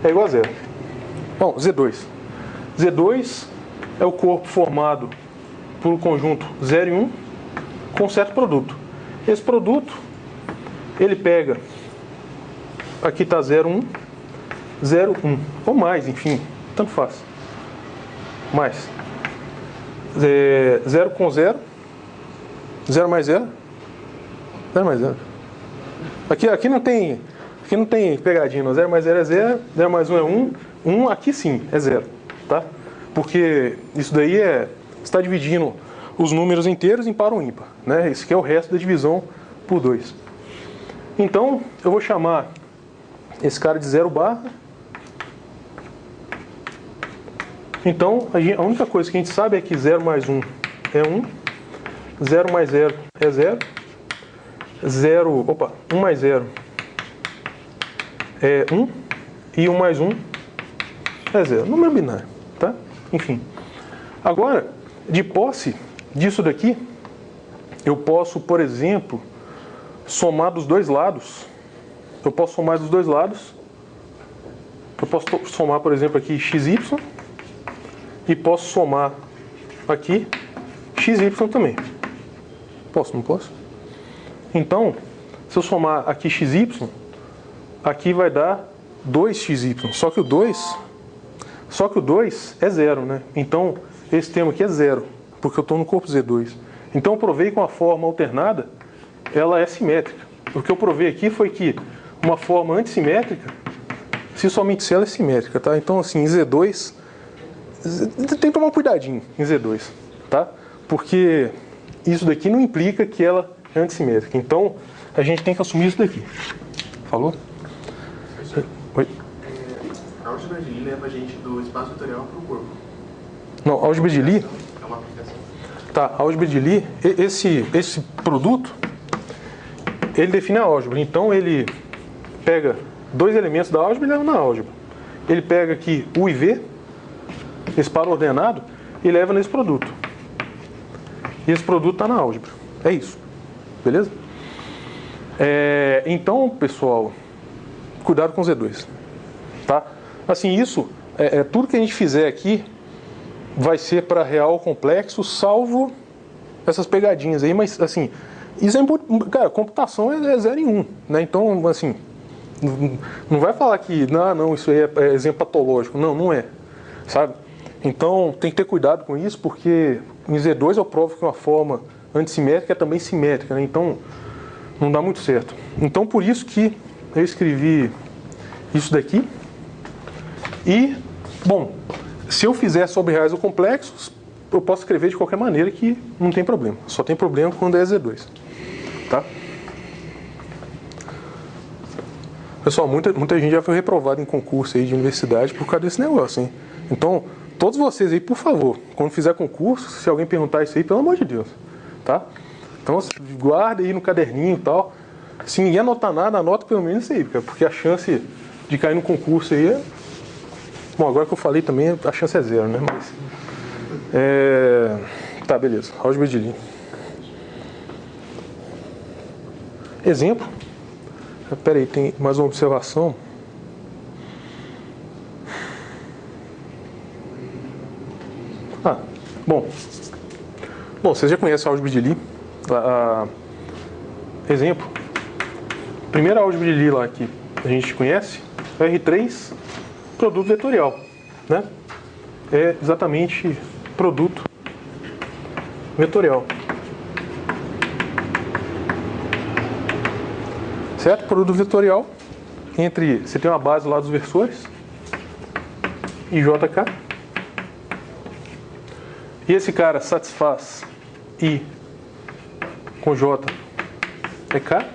é igual a zero. Bom, Z2. Z2 é o corpo formado por um conjunto 0 e 1 com certo produto. Esse produto, ele pega, aqui está 0, 1, 0, 1, ou mais, enfim, tanto faz. Mais. 0 com 0, 0 mais 0, 0 mais 0. Aqui não tem pegadinha, não. 0 mais 0 é 0, 0 mais 1 é 1, 1 aqui sim é 0, tá? Porque isso daí está dividindo os números inteiros em par ou ímpar, né? Esse aqui é o resto da divisão por 2. Então, eu vou chamar esse cara de 0 barra. Então, a única coisa que a gente sabe é que 0 mais 1 é 1, 0 mais 0 é 0, 1 mais 0 é 1, e 1 mais 1 é 0. Número binário, tá? Enfim. Agora, de posse disso daqui, eu posso, por exemplo, somar dos dois lados. Eu posso somar dos dois lados. Eu posso somar, por exemplo, aqui XY. E posso somar aqui XY também. Posso, não posso? Então, se eu somar aqui XY, aqui vai dar 2XY. Só que o 2 é zero, né? Então, esse termo aqui é zero, porque eu estou no corpo Z2. Então, eu provei com a forma alternada, ela é simétrica. O que eu provei aqui foi que uma forma antissimétrica, se somente se ela é simétrica, tá? Então, assim, em Z2, tem que tomar um cuidadinho em Z2, tá? Porque isso daqui não implica que ela é antissimétrica. Então, a gente tem que assumir isso daqui. Falou? Oi? A álgebra de Lie leva a gente do espaço vetorial para o corpo. Não, a álgebra de Lie... É uma aplicação. Tá, a álgebra de Lie, esse produto, ele define a álgebra. Então, ele pega dois elementos da álgebra e leva na álgebra. Ele pega aqui U e V, esse par ordenado, e leva nesse produto. E esse produto está na álgebra. É isso. Beleza? Então, pessoal, cuidado com Z2. Tá? Assim, isso, tudo que a gente fizer aqui vai ser para real complexo, salvo essas pegadinhas aí, mas assim, isso é cara, computação é 0 e 1, né? Então, assim, não vai falar que, não, isso aí é exemplo patológico. Não, não é. Sabe? Então tem que ter cuidado com isso, porque em Z2 eu provo que uma forma antissimétrica é também simétrica, né? Então não dá muito certo. Então por isso que eu escrevi isso daqui. E, bom, se eu fizer sobre reais ou complexos, eu posso escrever de qualquer maneira que não tem problema. Só tem problema quando é Z2. Tá? Pessoal, muita gente já foi reprovada em concurso aí de universidade por causa desse negócio, hein? Então, todos vocês aí, por favor, quando fizer concurso, se alguém perguntar isso aí, pelo amor de Deus, tá? Então, guarda aí no caderninho e tal. Se ninguém anotar nada, anota pelo menos isso aí, porque a chance de cair no concurso aí é... Bom, agora que eu falei também, a chance é zero, né? Mas... Tá, beleza. Álgebra de Lie. Exemplo. Espera aí, tem mais uma observação. Bom, vocês já conhecem a álgebra de Lie. Exemplo. Primeira álgebra de Lie lá que a gente conhece, R3, produto vetorial, né? É exatamente produto vetorial. Certo? Produto vetorial entre... Você tem uma base lá dos versores, e JK. E esse cara satisfaz I com J é K.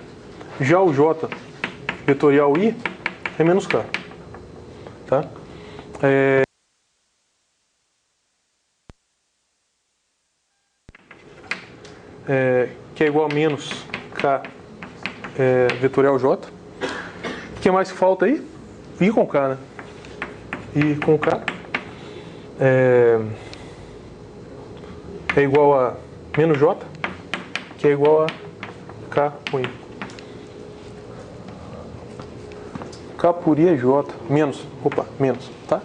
Já o J vetorial I é menos K. Tá? Que é igual a menos K vetorial J. O que mais que falta aí? I com K, né? I com K é igual a menos J, que é igual a K com I. K por I é J, menos, tá?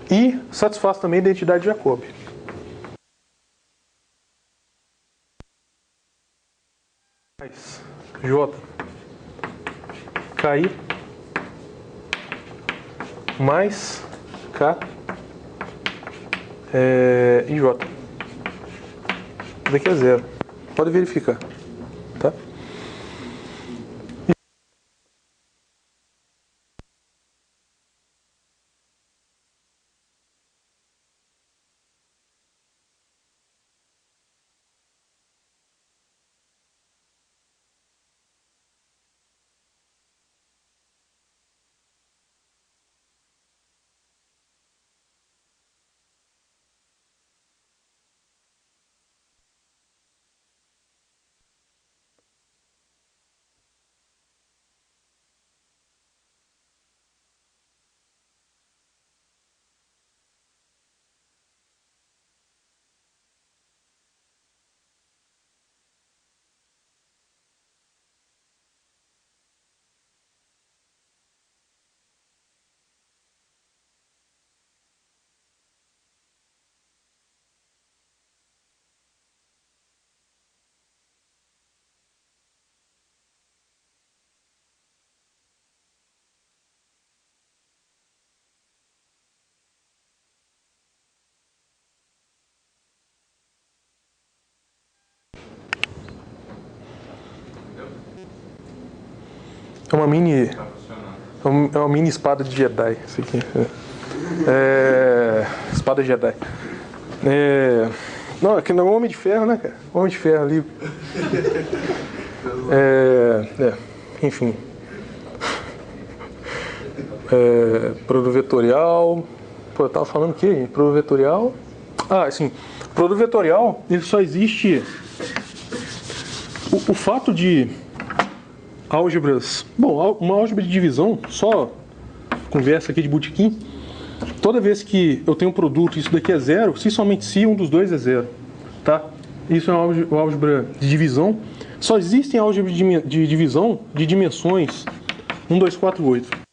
E satisfaz também a identidade de Jacob. J, KI, mais K e J. Isso daqui é zero. Pode verificar, tá? É uma mini... É uma mini espada de Jedi, isso aqui. Espada Jedi. Não, é que não é o Homem de Ferro, né, cara? O Homem de Ferro ali. Enfim. Produto vetorial. Pô, eu tava falando o quê, gente? Produto vetorial. Sim. Produto vetorial, ele só existe... O fato de álgebras... Bom, uma álgebra de divisão, só conversa aqui de botequim. Toda vez que eu tenho um produto e isso daqui é zero, se somente se um dos dois é zero, tá? Isso é uma álgebra de divisão. Só existem álgebras de divisão de dimensões 1, 2, 4, 8.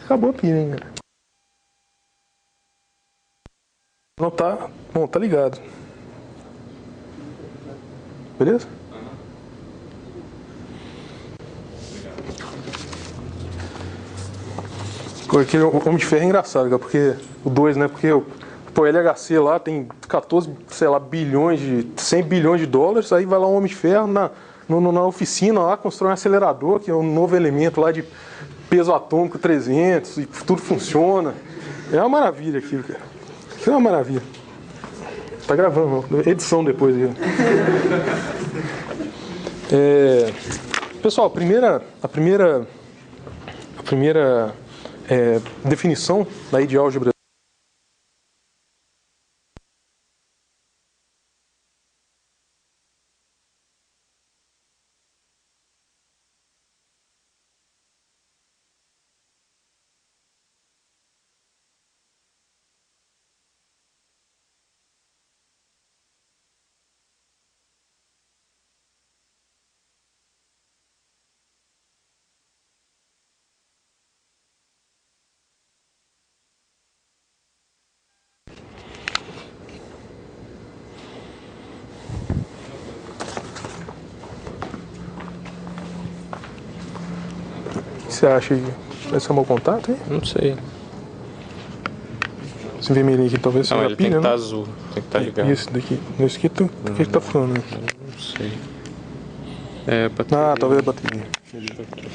Acabou a pilha, hein, cara. Não tá. Bom, tá ligado. Beleza? Aquele Homem de Ferro é engraçado, cara, porque o 2, né? Porque o LHC lá tem 14, sei lá, 100 bilhões de dólares, aí vai lá um Homem de Ferro na oficina lá, constrói um acelerador, que é um novo elemento lá de peso atômico 300, e tudo funciona. É uma maravilha aquilo, cara. Isso é uma maravilha. Tá gravando, edição depois aí. Pessoal, a primeira definição daí de álgebra o que você acha aí? Vai ser mau contato, hein? Não sei. Esse vermelhinho aqui talvez seja Não, a ele tem pilha, que estar né? azul. Tem que estar ligado. E esse daqui? Nesse aqui, o que tá falando? Né? Não sei. É, bateria. Ah, talvez a bateria. Deixa eu trocar.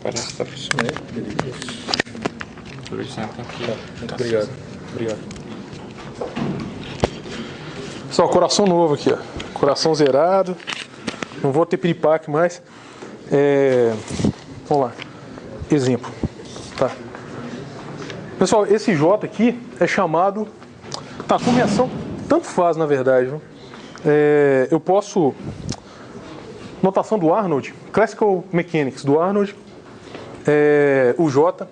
Parece que tá funcionando. Luiz, senta aqui. Muito obrigado. Obrigado. Pessoal, coração novo aqui, ó. Coração zerado. Não vou ter piripaque mais. Vamos lá. Exemplo. Tá. Pessoal, esse J aqui é chamado... Tá, combinação... Tanto faz, na verdade. Viu? Eu posso... Notação do Arnold. Classical Mechanics do Arnold. O J...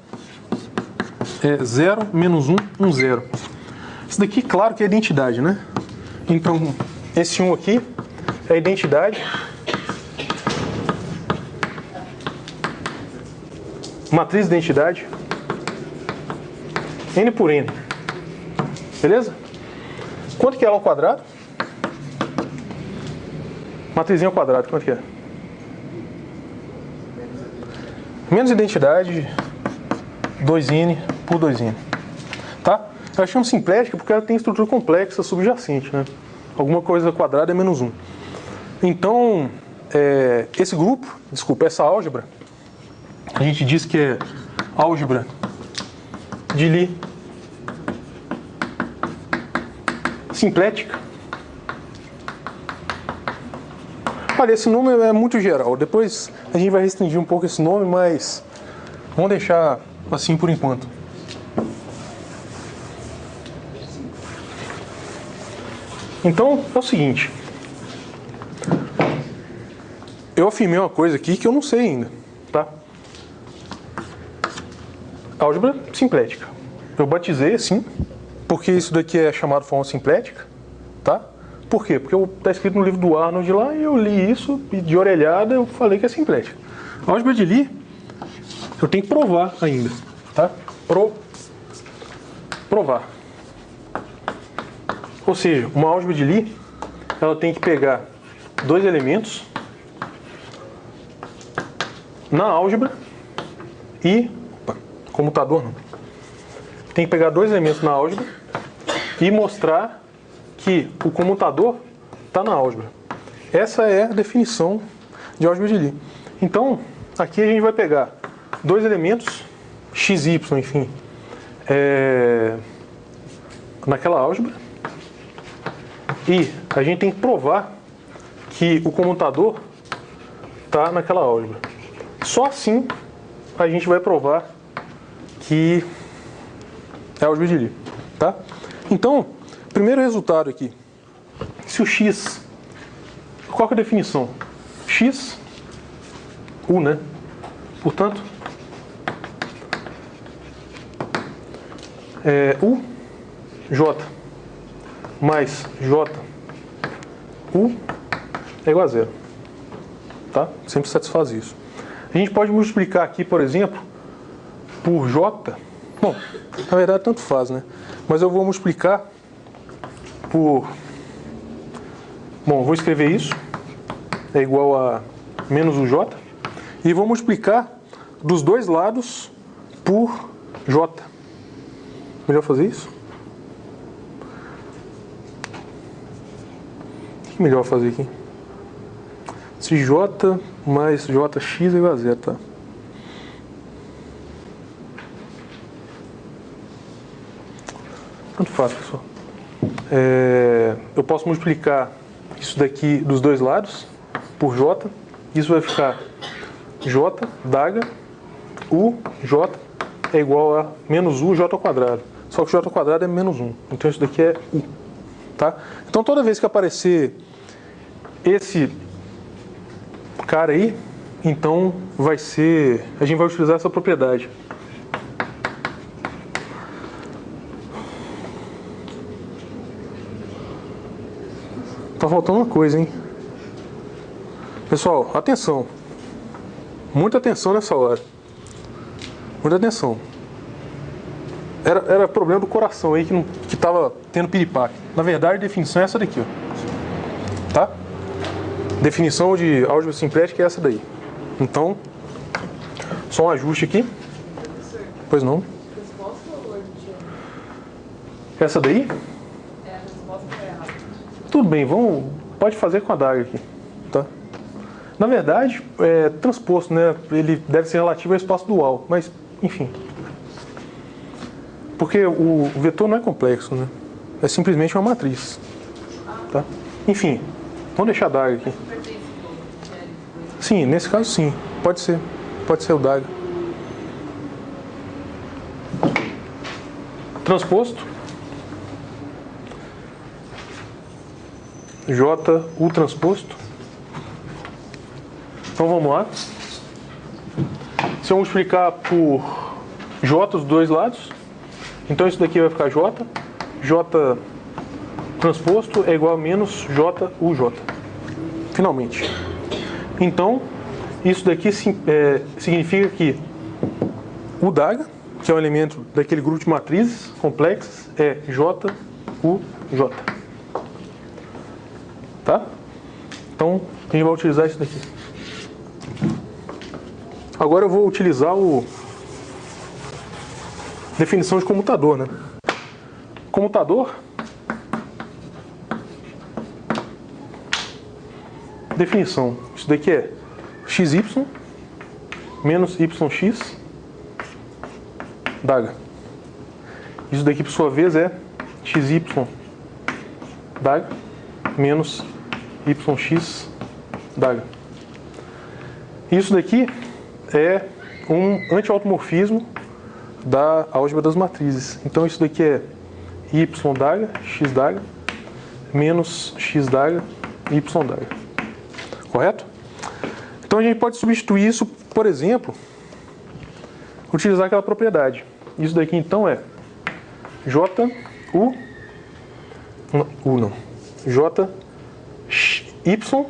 0, menos 1, 1, 0. Isso daqui, claro que é identidade, né? Então, esse 1 aqui é a identidade. Matriz de identidade. N por N. Beleza? Quanto que é ao quadrado? Matrizinha ao quadrado, quanto que é? Menos identidade, 2N por 2N. Tá? Eu chamo simplética porque ela tem estrutura complexa subjacente, né? Alguma coisa quadrada é menos 1. Então, esse grupo, desculpa, essa álgebra, a gente diz que é álgebra de Lie simplética. Olha, esse nome é muito geral. Depois a gente vai restringir um pouco esse nome, mas vamos deixar assim por enquanto. Então, é o seguinte. Eu afirmei uma coisa aqui que eu não sei ainda, tá? Álgebra simplética. Eu batizei assim, porque isso daqui é chamado forma simplética, tá? Por quê? Porque está escrito no livro do Arnold lá e eu li isso e de orelhada eu falei que é simplética. A álgebra de Lie, eu tenho que provar ainda, tá? Provar. Ou seja, uma álgebra de Lie, ela tem que pegar dois elementos na álgebra e... Opa, comutador não. Tem que pegar dois elementos na álgebra e mostrar que o comutador está na álgebra. Essa é a definição de álgebra de Lie. Então, aqui a gente vai pegar dois elementos, x, y, enfim, naquela álgebra, e a gente tem que provar que o comutador está naquela álgebra. Só assim a gente vai provar que é álgebra de Lie, tá? Então, primeiro resultado aqui. Se o x... Qual que é a definição? X, U, né? Portanto, U, J mais J, U é igual a zero. Tá? Sempre satisfaz isso. A gente pode multiplicar aqui, por exemplo, por J. Bom, na verdade tanto faz, né? Mas eu vou multiplicar por... Bom, vou escrever isso. É igual a menos o J. E vou multiplicar dos dois lados por J. Melhor fazer isso? O que é melhor fazer aqui? Se J mais Jx é igual a zero, tá? Tanto faz, pessoal. Eu posso multiplicar isso daqui dos dois lados por J. Isso vai ficar J, daga, U, J é igual a menos U, J ao quadrado. Só que J ao quadrado é menos 1. Então isso daqui é U. Tá? Então toda vez que aparecer esse cara aí, então vai ser... A gente vai utilizar essa propriedade. Tá faltando uma coisa, hein? Pessoal, atenção. Muita atenção nessa hora. Muita atenção. Era problema do coração aí que tava tendo piripaque. Na verdade, a definição é essa daqui, ó. Tá? Definição de álgebra simplética é essa daí. Então, só um ajuste aqui. Pois não. Essa daí? A resposta é errada. Tudo bem, pode fazer com a daga aqui, tá? Na verdade, transposto, né? Ele deve ser relativo ao espaço dual, mas, enfim. Porque o vetor não é complexo, né? É simplesmente uma matriz. Tá? Enfim, vamos deixar Daga aqui. Sim, nesse caso sim. Pode ser. Pode ser o Daga. Transposto. J, U transposto. Então vamos lá. Se eu multiplicar por J os dois lados, então isso daqui vai ficar J. J transposto é igual a menos J, U, J. Finalmente. Então, isso daqui significa que o Daga, que é um elemento daquele grupo de matrizes complexas, é J, U, J. Tá? Então, a gente vai utilizar isso daqui. Agora eu vou utilizar definição de comutador, né? Comutador. Definição. Isso daqui é xy menos yx Daga. Isso daqui, por sua vez, é xy Daga menos yx Daga. Isso daqui é um anti-automorfismo da álgebra das matrizes. Então isso daqui é y Daga, x Daga, menos x Daga, y Daga. Correto? Então a gente pode substituir isso, por exemplo, utilizar aquela propriedade. Isso daqui então é J, U, não, J, Y,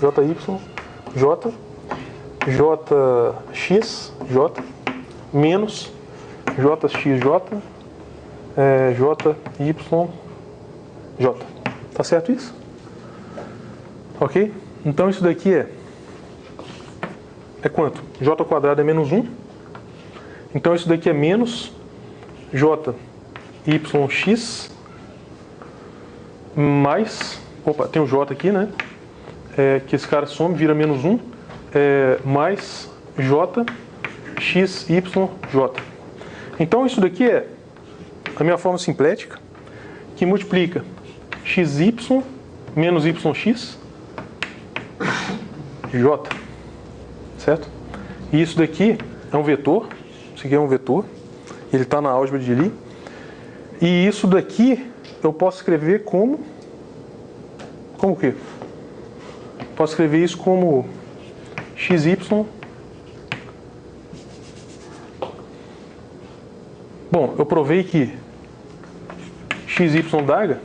J, Y, J, J, X, J, menos J, X, J, J, Y, J. Tá certo isso? Ok? Então isso daqui é quanto? J ao quadrado é menos 1. Então isso daqui é menos J, YX mais... Opa, tem o J aqui, né? Que esse cara some, vira menos 1. Mais J, X, Y, J. Então isso daqui é a minha forma simplética que multiplica XY menos YX J. Certo? E isso daqui é um vetor. Isso aqui é um vetor. Ele está na álgebra de Lie. E isso daqui eu posso escrever como... Como o quê? Posso escrever isso como XY. Bom, eu provei que XY Daga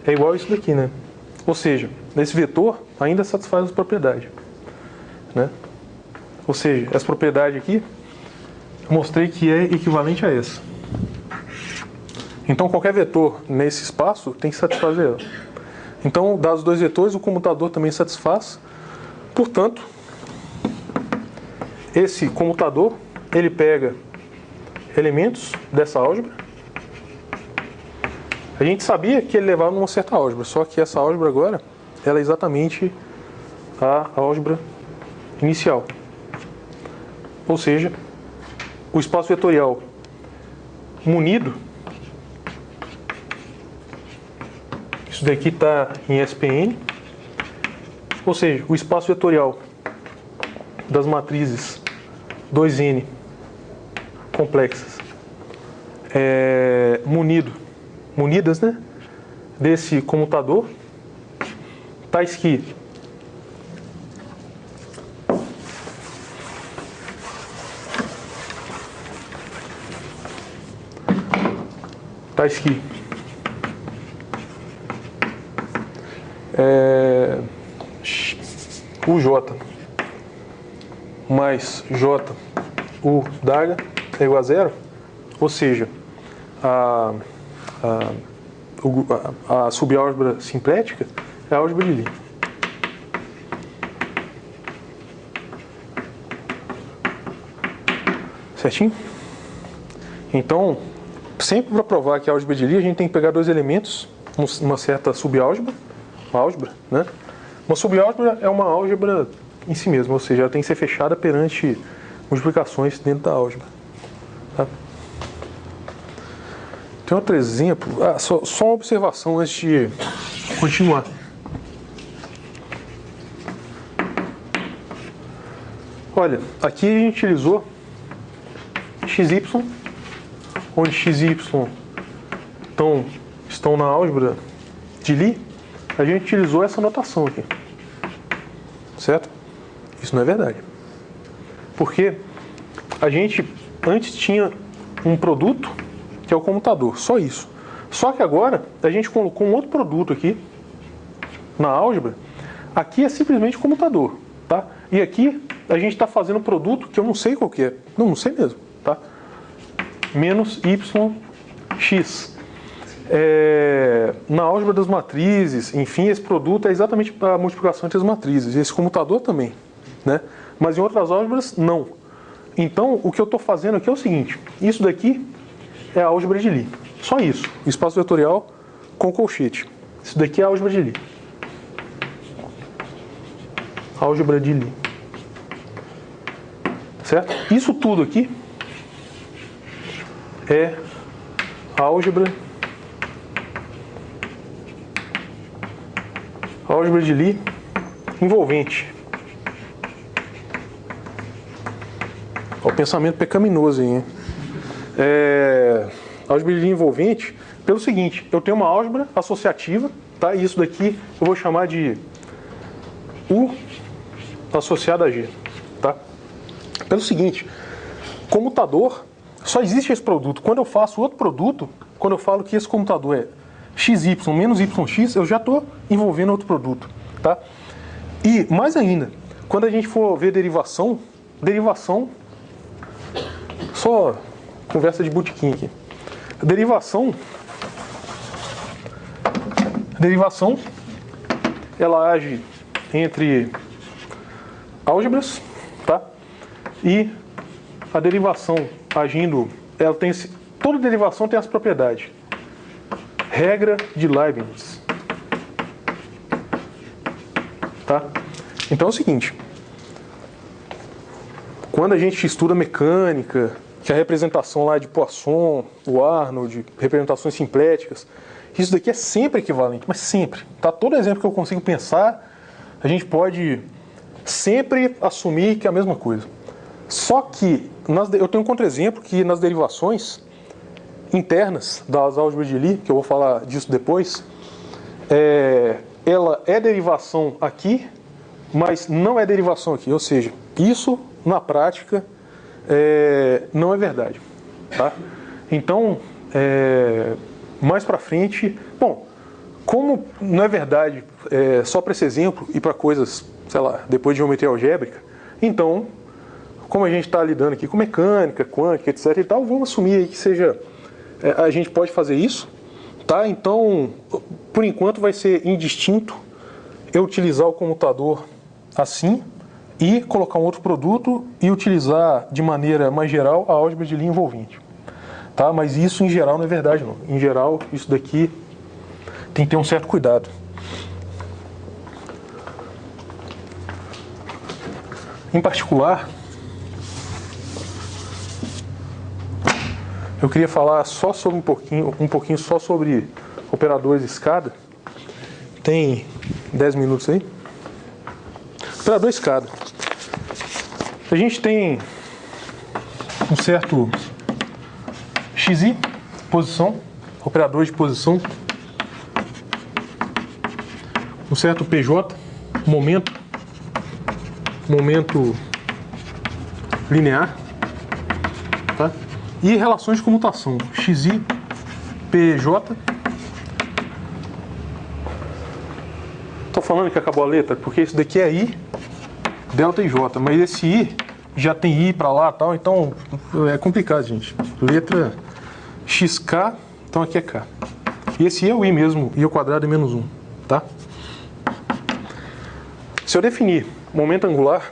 é igual a isso daqui, né? Ou seja, nesse vetor ainda satisfaz as propriedades, né? Ou seja, essa propriedade aqui eu mostrei que é equivalente a essa. Então qualquer vetor nesse espaço tem que satisfazer ela. Então, dados os dois vetores, o comutador também satisfaz. Portanto, esse comutador, ele pega elementos dessa álgebra. A gente sabia que ele levava uma certa álgebra, só que essa álgebra agora, ela é exatamente a álgebra inicial. Ou seja, o espaço vetorial munido, isso daqui está em SPN, ou seja, o espaço vetorial das matrizes 2n complexas munidas, né, desse comutador, tais que UJ mais J, U Daga é igual a zero, ou seja, a subálgebra simplética é a álgebra de Lie. Certinho? Então, sempre para provar que a álgebra de Lie, a gente tem que pegar dois elementos, uma certa subálgebra, álgebra, né? Uma subálgebra é uma álgebra em si mesma, ou seja, ela tem que ser fechada perante multiplicações dentro da álgebra. Tá? Tem outro exemplo, só uma observação antes de continuar. Olha, aqui a gente utilizou XY, onde XY estão na álgebra de Lie, a gente utilizou essa notação aqui. Certo? Isso não é verdade. Porque a gente antes tinha um produto que é o comutador, só isso. Só que agora a gente colocou um outro produto aqui na álgebra. Aqui é simplesmente comutador, tá? E aqui a gente está fazendo um produto que eu não sei qual que é. Não sei mesmo, tá? Menos YX. Na álgebra das matrizes, enfim, esse produto é exatamente a multiplicação entre as matrizes. Esse comutador também, né? Mas em outras álgebras, não. Então, o que eu estou fazendo aqui é o seguinte. Isso daqui é a álgebra de Lie. Só isso. Espaço vetorial com colchete. Isso daqui é a álgebra de Lie. Álgebra de Lie. Certo? Isso tudo aqui é álgebra de Lie envolvente. Olha o pensamento pecaminoso aí, hein? Álgebra de Lie envolvente, pelo seguinte, eu tenho uma álgebra associativa, tá? E isso daqui eu vou chamar de U associado a G, tá? Pelo seguinte, comutador, só existe esse produto. Quando eu faço outro produto, quando eu falo que esse comutador é XY menos YX, eu já estou envolvendo outro produto, tá? E, mais ainda, quando a gente for ver derivação, só conversa de botequim aqui. Derivação, ela age entre álgebras, tá? E a derivação agindo, ela tem, toda derivação tem as propriedades. Regra de Leibniz. Tá? Então é o seguinte. Quando a gente estuda mecânica, que a representação lá de Poisson, o Arnold, representações simpléticas, isso daqui é sempre equivalente, mas sempre. Tá? Todo exemplo que eu consigo pensar, a gente pode sempre assumir que é a mesma coisa. Só que eu tenho um contra-exemplo que nas derivações internas das álgebras de Lie, que eu vou falar disso depois, ela é derivação aqui, mas não é derivação aqui. Ou seja, isso na prática não é verdade. Tá? Então, mais para frente, bom, como não é verdade só para esse exemplo e para coisas, sei lá, depois de geometria algébrica, então, como a gente está lidando aqui com mecânica, quântica, etc. e tal, vamos assumir aí que seja, a gente pode fazer isso, tá? Então, por enquanto vai ser indistinto eu utilizar o comutador assim e colocar um outro produto e utilizar de maneira mais geral a álgebra de Lie envolvente. Tá? Mas isso em geral não é verdade não. Em geral, isso daqui tem que ter um certo cuidado. Em particular, eu queria falar só sobre um pouquinho só sobre operadores de escada. Tem 10 minutos aí? Operador de escada. A gente tem um certo XI, posição, operador de posição, um certo PJ, momento linear, tá? E relações de comutação, XI, PJ. Estou falando que acabou a letra, porque isso daqui é I, delta e J, mas esse I já tem I para lá e tal, então é complicado, gente. Letra XK, então aqui é K. E esse I é o I mesmo, I ao quadrado é menos 1, tá? Se eu definir momento angular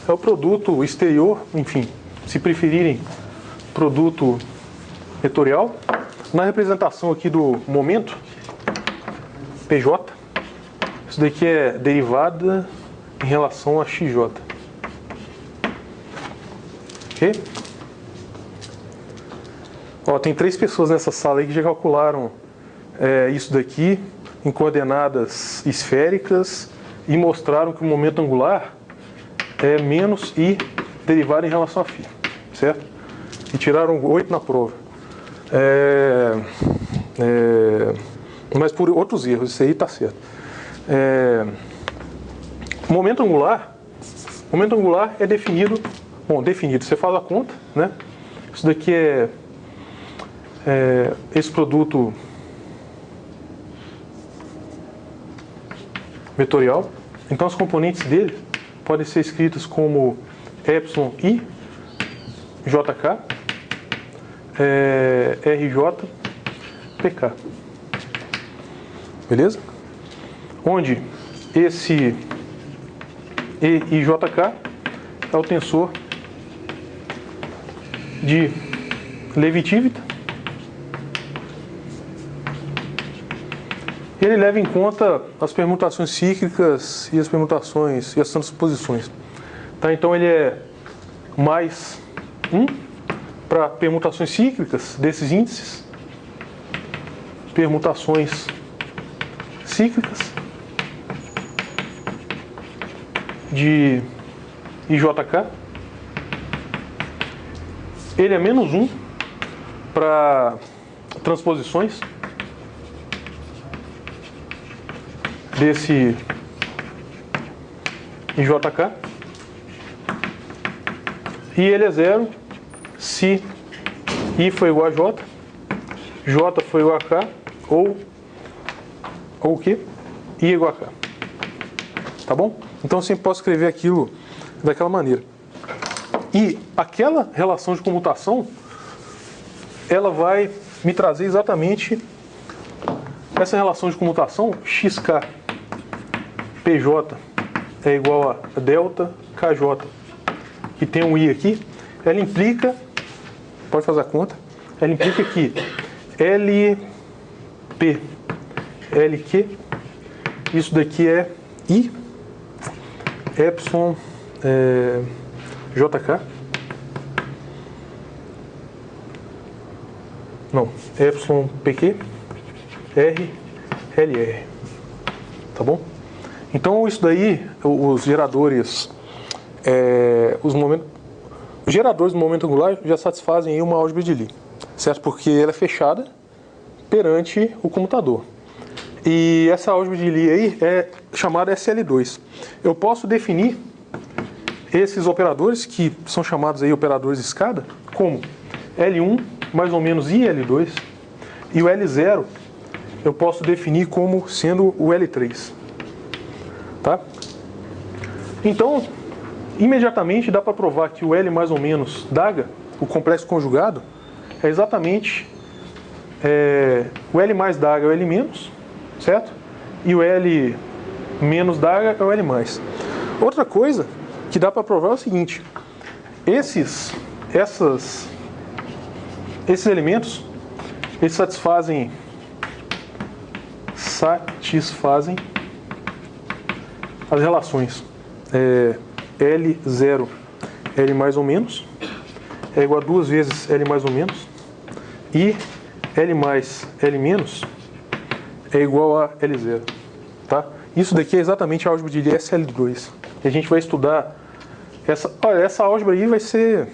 é o produto exterior, enfim, se preferirem, produto vetorial. Na representação aqui do momento, PJ. Isso daqui é derivada em relação a XJ. Ok? Ó, tem 3 pessoas nessa sala aí que já calcularam isso daqui em coordenadas esféricas e mostraram que o momento angular é menos I derivado em relação a φ, certo? E tiraram 8 na prova. Mas por outros erros, isso aí está certo. Momento angular é definido, você faz a conta, né? Isso daqui é esse produto vetorial. Então, as componentes dele podem ser escritas como εi jk, rj, pk. Beleza? Onde esse e e jk é o tensor de Levi-Civita. Ele leva em conta as permutações cíclicas e as permutações e as transposições. Tá? Então ele é mais 1 para permutações cíclicas desses índices, permutações cíclicas de IJK. Ele é menos 1 para transposições desse IJK. E ele é 0 se I for igual a J, J for igual a K, ou o quê? I igual a K. Tá bom? Então eu sempre posso escrever aquilo daquela maneira. E aquela relação de comutação, ela vai me trazer exatamente essa relação de comutação, xk PJ é igual a delta KJ, que tem um I aqui, ela implica, pode fazer a conta, ela implica que LP, LQ, isso daqui é I, epsilon JK, não, epsilon PQ, R, LR, tá bom? Então isso daí, os geradores, os geradores do momento angular já satisfazem aí uma álgebra de Lie, certo? Porque ela é fechada perante o comutador. E essa álgebra de Lie aí é chamada SL2. Eu posso definir esses operadores, que são chamados aí operadores de escada, como L1 mais ou menos IL2, e o L0 eu posso definir como sendo o L3. Tá? Então, imediatamente dá para provar que o L mais ou menos d'H, o complexo conjugado, é exatamente o L mais d'H é o L menos, certo? E o L menos d'H é o L mais. Outra coisa que dá para provar é o seguinte: esses elementos, eles satisfazem as relações L0, L mais ou menos, é igual a 2 vezes L mais ou menos, e L mais L menos é igual a L0. Tá? Isso daqui é exatamente a álgebra de Lie SL2. E a gente vai estudar essa álgebra aí vai ser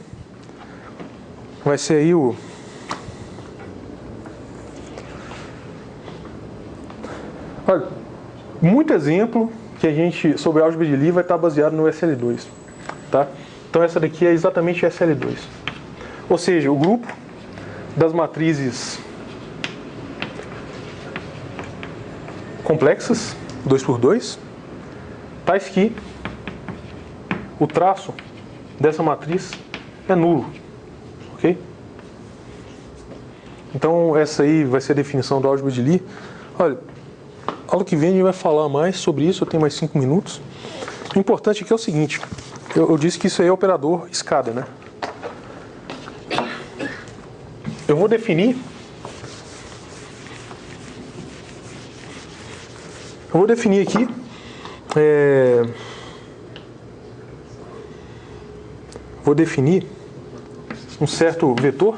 aí muito exemplo que a gente sobre a álgebra de Lie vai estar baseado no SL2, tá? Então essa daqui é exatamente SL2. Ou seja, o grupo das matrizes complexas 2×2, tais que o traço dessa matriz é nulo, ok? Então essa aí vai ser a definição da álgebra de Lie. Olha, aula que vem a gente vai falar mais sobre isso, eu tenho mais 5 minutos. O importante aqui é o seguinte, eu disse que isso aí é operador escada, né? Eu vou definir Eu vou definir aqui vou definir um certo vetor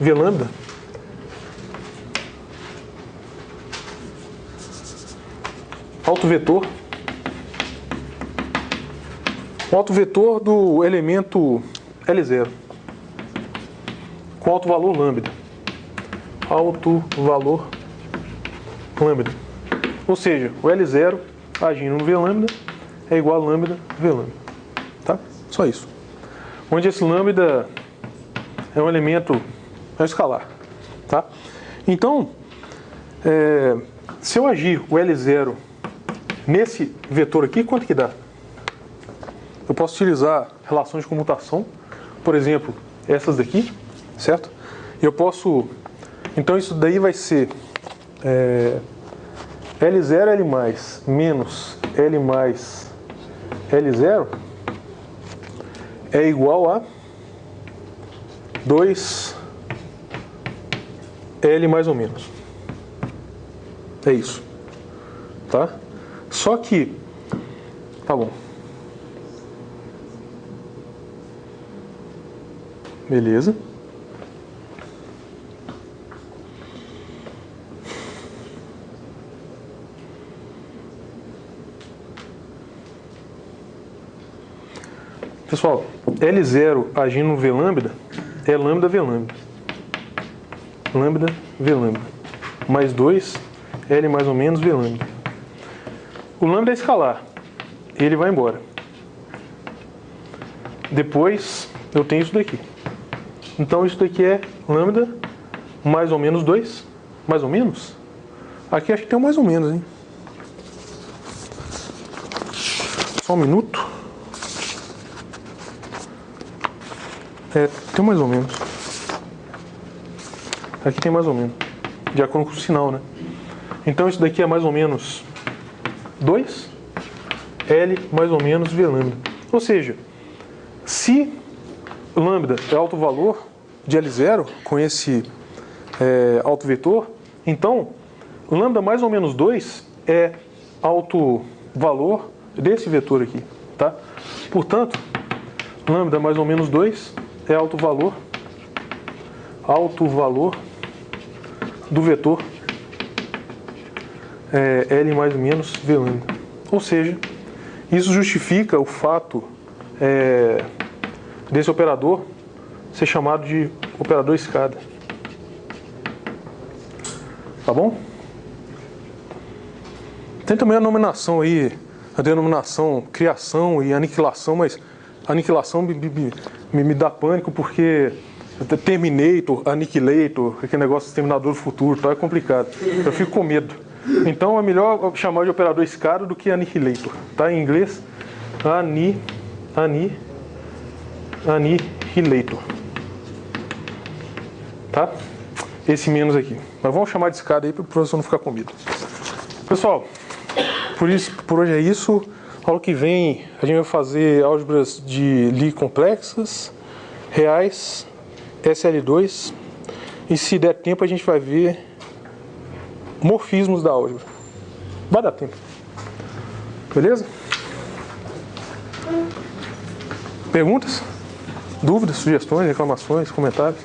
V lambda autovetor, o autovetor do elemento L0 com alto valor lambda, alto valor lambda, ou seja, o L0 agindo no V lambda é igual a lambda V lambda, tá? Só isso. Onde esse lambda é um elemento, é um escalar, tá? Então, se eu agir o L0 nesse vetor aqui, quanto que dá? Eu posso utilizar relações de comutação, por exemplo, essas daqui, certo? Eu posso, então isso daí vai ser L0 L mais menos L mais L0 é igual a 2 L mais ou menos. É isso, tá? Só que, tá bom. Beleza. Pessoal, L0 agindo no V lambda é lambda V lambda. Lambda V lambda. Mais 2 L mais ou menos V lambda. O lambda é escalar. Ele vai embora. Depois eu tenho isso daqui. Então isso daqui é lambda mais ou menos 2. Mais ou menos? Aqui acho que tem um mais ou menos, hein? Só um minuto. Tem mais ou menos. Aqui tem mais ou menos. De acordo com o sinal, né? Então isso daqui é mais ou menos 2 L mais ou menos V lambda. Ou seja, se lambda é alto valor de L0 com esse alto vetor, então lambda mais ou menos 2 é alto valor desse vetor aqui, tá? Portanto, lambda mais ou menos 2 é alto valor do vetor L mais ou menos V lambda. Ou seja, isso justifica o fato desse operador ser chamado de operador escada. Tá bom? Tem também a denominação aí, a denominação criação e aniquilação, mas aniquilação me dá pânico porque Terminator, Annihilator, aquele negócio de Exterminador do Futuro, tá? É complicado. Eu fico com medo. Então é melhor chamar de operador escada do que Annihilator, tá? Em inglês, Annihilator. Tá? Esse menos aqui. Mas vamos chamar de escada aí para o professor não ficar com medo. Pessoal, por hoje é isso. Aula que vem a gente vai fazer álgebras de Lie complexas, reais, SL2. E se der tempo a gente vai ver morfismos da álgebra. Vai dar tempo. Beleza? Perguntas? Dúvidas, sugestões, reclamações, comentários?